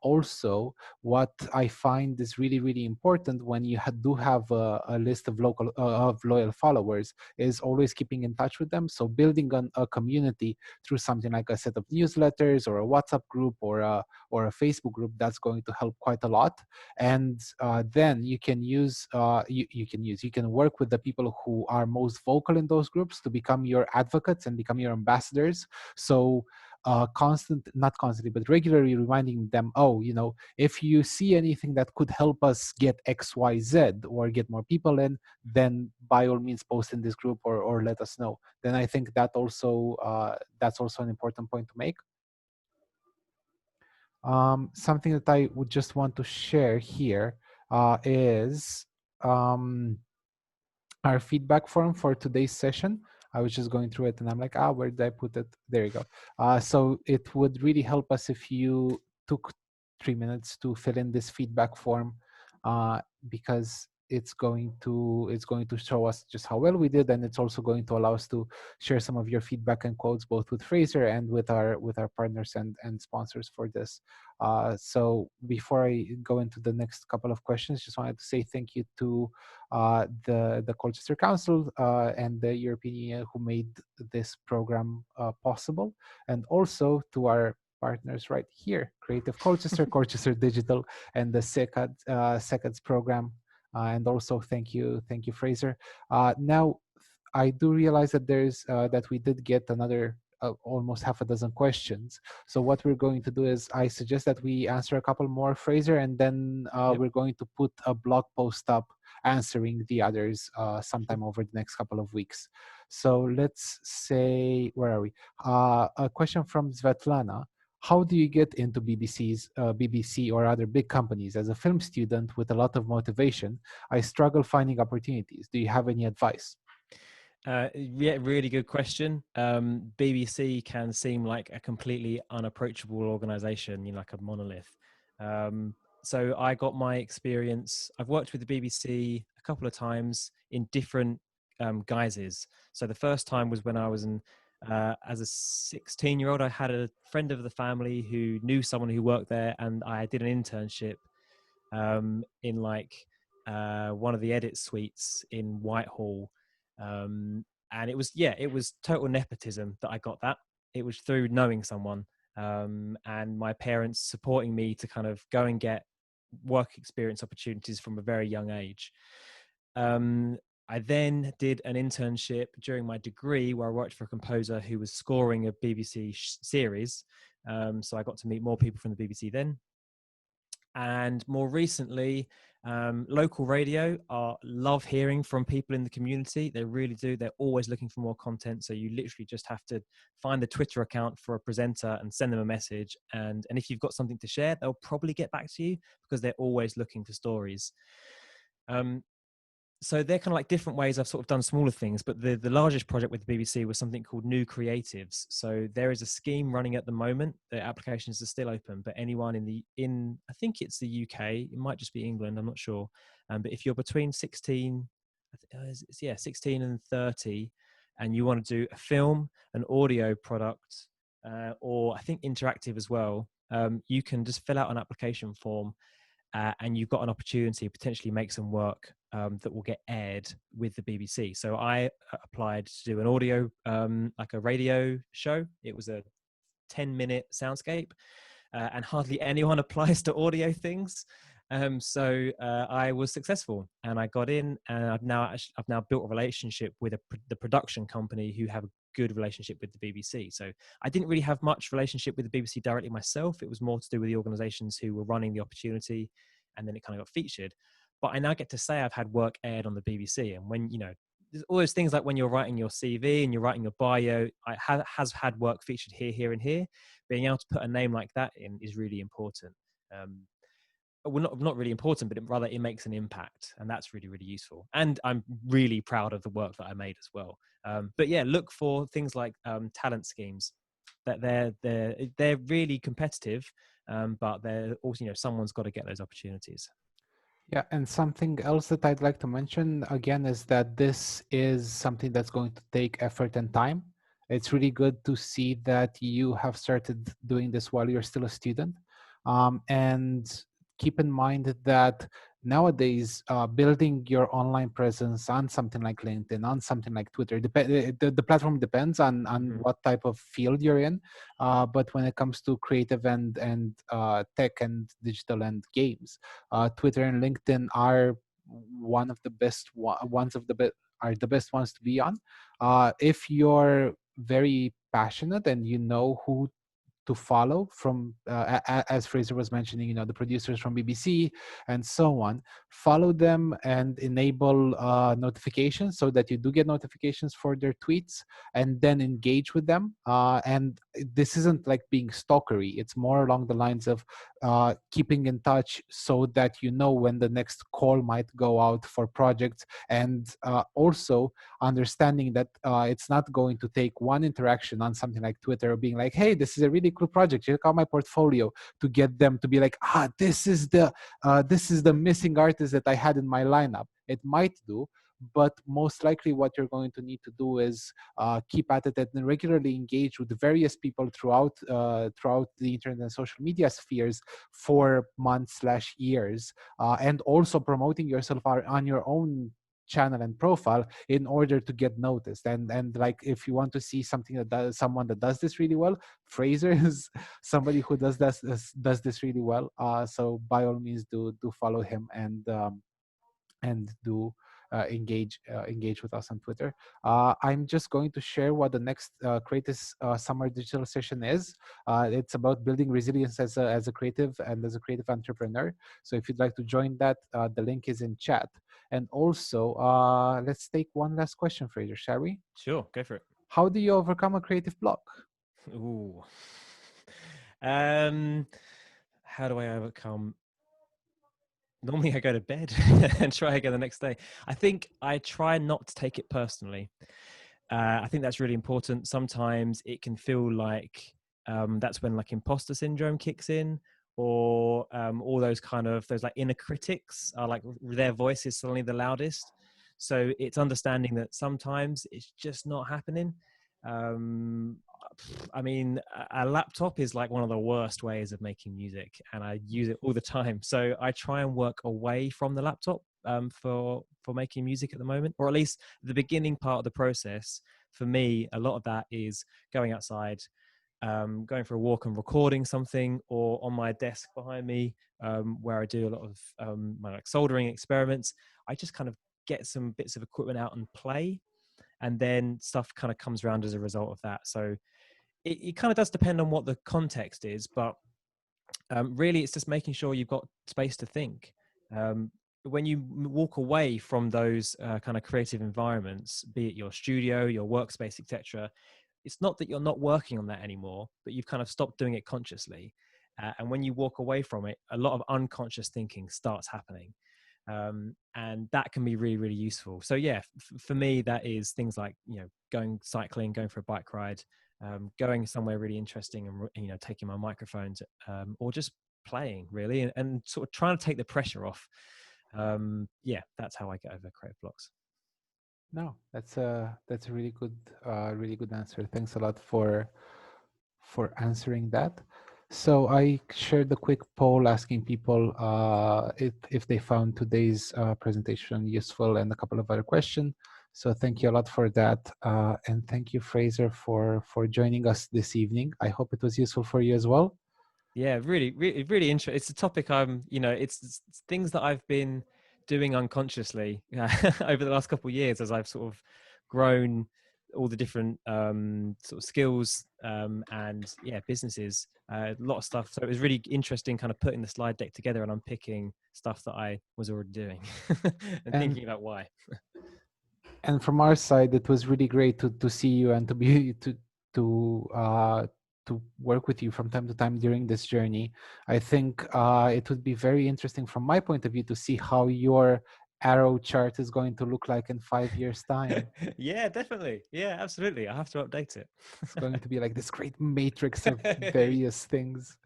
Also, what I find is really, really important when you do have a list of loyal followers, is always keeping in touch with them. So building a community through something like a set of newsletters or a WhatsApp group or a Facebook group, that's going to help quite a lot. And then you can you can work with the people who are most vocal in those groups to become your advocates and become your ambassadors. So not constantly, but regularly reminding them, oh, if you see anything that could help us get XYZ or get more people in, then by all means post in this group or let us know. Then I think that's also an important point to make. Something that I would just want to share here is our feedback form for today's session. I was just going through it and I'm like, where did I put it? There you go. So it would really help us if you took 3 minutes to fill in this feedback form, because it's going to show us just how well we did, and it's also going to allow us to share some of your feedback and quotes both with Fraser and with our partners and sponsors for this. So before I go into the next couple of questions, just wanted to say thank you to the Colchester Council and the European Union who made this program possible, and also to our partners right here, Creative Colchester, Colchester Digital, and the SECADS program. And also thank you, Fraser. Now, I do realize that that we did get another almost half a dozen questions. So what we're going to do is I suggest that we answer a couple more, Fraser, and then Yep. we're going to put a blog post up answering the others Sure. sometime over the next couple of weeks. So let's say, where are we? A question from Svetlana. How do you get into BBC or other big companies? As a film student with a lot of motivation, I struggle finding opportunities. Do you have any advice? Yeah, really good question. BBC can seem like a completely unapproachable organization, like a monolith. So I got my experience. I've worked with the BBC a couple of times in different guises. So the first time was when I was as a 16-year-old. I had a friend of the family who knew someone who worked there, and I did an internship in one of the edit suites in Whitehall. And it was total nepotism that I got that. It was through knowing someone, and my parents supporting me to kind of go and get work experience opportunities from a very young age. I then did an internship during my degree where I worked for a composer who was scoring a BBC series. So I got to meet more people from the BBC then. And more recently, local radio love hearing from people in the community. They really do. They're always looking for more content. So you literally just have to find the Twitter account for a presenter and send them a message. And if you've got something to share, they'll probably get back to you because they're always looking for stories. So they're kind of like different ways I've sort of done smaller things, but the largest project with the BBC was something called New Creatives. So there is a scheme running at the moment. The applications are still open, but anyone in I think it's the UK, it might just be England, I'm not sure. But if you're between 16 and 30, and you want to do a film, an audio product, or I think interactive as well, you can just fill out an application form. And you've got an opportunity to potentially make some work that will get aired with the BBC. So I applied to do an audio, like a radio show. It was a 10-minute soundscape, and hardly anyone applies to audio things. So I was successful, and I got in, and I've now built a relationship with the production company who have a good relationship with the BBC. So I didn't really have much relationship with the BBC directly myself. It was more to do with the organisations who were running the opportunity, and then it kind of got featured. But I now get to say I've had work aired on the BBC, and when there's all those things like when you're writing your CV and you're writing your bio, has had work featured here, here, and here. Being able to put a name like that in is really important. Well, not really important, but rather it makes an impact, and that's really, really useful. And I'm really proud of the work that I made as well. But yeah, look for things like talent schemes. That they're really competitive, but they're also someone's got to get those opportunities. Yeah, and something else that I'd like to mention again is that this is something that's going to take effort and time. It's really good to see that you have started doing this while you're still a student. And keep in mind that nowadays, building your online presence on something like LinkedIn, on something like Twitter, the platform depends on what type of field you're in. But when it comes to creative and tech and digital and games, Twitter and LinkedIn are one of the best ones of the are the best ones to be on. If you're very passionate and you know who to follow from as Frazer was mentioning, the producers from BBC and so on, follow them and enable notifications so that you do get notifications for their tweets, and then engage with them. And this isn't like being stalkery, it's more along the lines of keeping in touch so that you know when the next call might go out for projects, and also understanding that it's not going to take one interaction on something like Twitter being like, hey, this is a really cool project, check out my portfolio, to get them to be like, this is the missing artist that I had in my lineup. It might do, but most likely what you're going to need to do is keep at it and regularly engage with various people throughout the internet and social media spheres for months/years, and also promoting yourself on your own channel and profile in order to get noticed. And like, if you want to see someone that does this really well, Frazer is somebody who does this really well. So by all means, do follow him, and do engage with us on Twitter. I'm just going to share what the next Cratis Summer Digital Session is. It's about building resilience as a creative and as a creative entrepreneur. So if you'd like to join that, the link is in chat. And also, let's take one last question, Fraser, shall we? Sure, go for it. How do you overcome a creative block? Ooh. How do I overcome? Normally I go to bed and try again the next day. I think I try not to take it personally. I think that's really important. Sometimes it can feel like that's when like imposter syndrome kicks in, or all those those like inner critics are like their voice is suddenly the loudest. So it's understanding that sometimes it's just not happening. Um, I mean, a laptop is like one of the worst ways of making music, and I use it all the time. So I try and work away from the laptop for making music at the moment, or at least the beginning part of the process. For me, a lot of that is going outside, going for a walk and recording something, or on my desk behind me, where I do a lot of my like soldering experiments. I just kind of get some bits of equipment out and play, and then stuff kind of comes around as a result of that. So it kind of does depend on what the context is, but really it's just making sure you've got space to think. When you walk away from those kind of creative environments, be it your studio, your workspace, etc., it's not that you're not working on that anymore, but you've kind of stopped doing it consciously. And when you walk away from it, a lot of unconscious thinking starts happening. And that can be really, really useful. So yeah, for me, that is things like, going cycling, going for a bike ride, going somewhere really interesting, and taking my microphones, or just playing really, and sort of trying to take the pressure off. Yeah, that's how I get over creative blocks. No, that's a really good answer. Thanks a lot for answering that. So I shared a quick poll asking people if they found today's presentation useful and a couple of other questions. So thank you a lot for that. And thank you, Fraser, for joining us this evening. I hope it was useful for you as well. Yeah, really interesting. It's a topic it's things that I've been doing unconsciously over the last couple of years as I've sort of grown all the different sort of skills and businesses, a lot of stuff. So it was really interesting kind of putting the slide deck together and unpicking stuff that I was already doing and And thinking about why. and from our side, it was really great to see you and to be to work with you from time to time during this journey. I think it would be very interesting from my point of view to see how your arrow chart is going to look like in 5 years' time. Yeah, definitely. Yeah, absolutely. I have to update it. It's going to be like this great matrix of various things.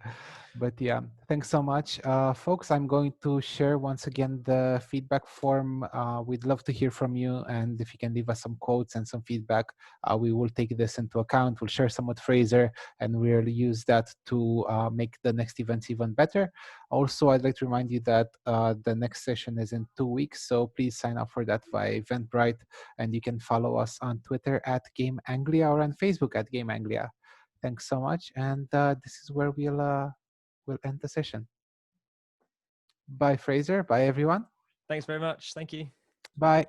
But yeah, thanks so much. Folks, I'm going to share once again the feedback form. We'd love to hear from you. And if you can leave us some quotes and some feedback, we will take this into account. We'll share some with Fraser and we'll use that to make the next events even better. Also, I'd like to remind you that the next session is in 2 weeks. So please sign up for that via Eventbrite. And you can follow us on Twitter at Game Anglia or on Facebook at Game Anglia. Thanks so much. And this is where we'll end the session. Bye, Fraser. Bye, everyone. Thanks very much. Thank you. Bye.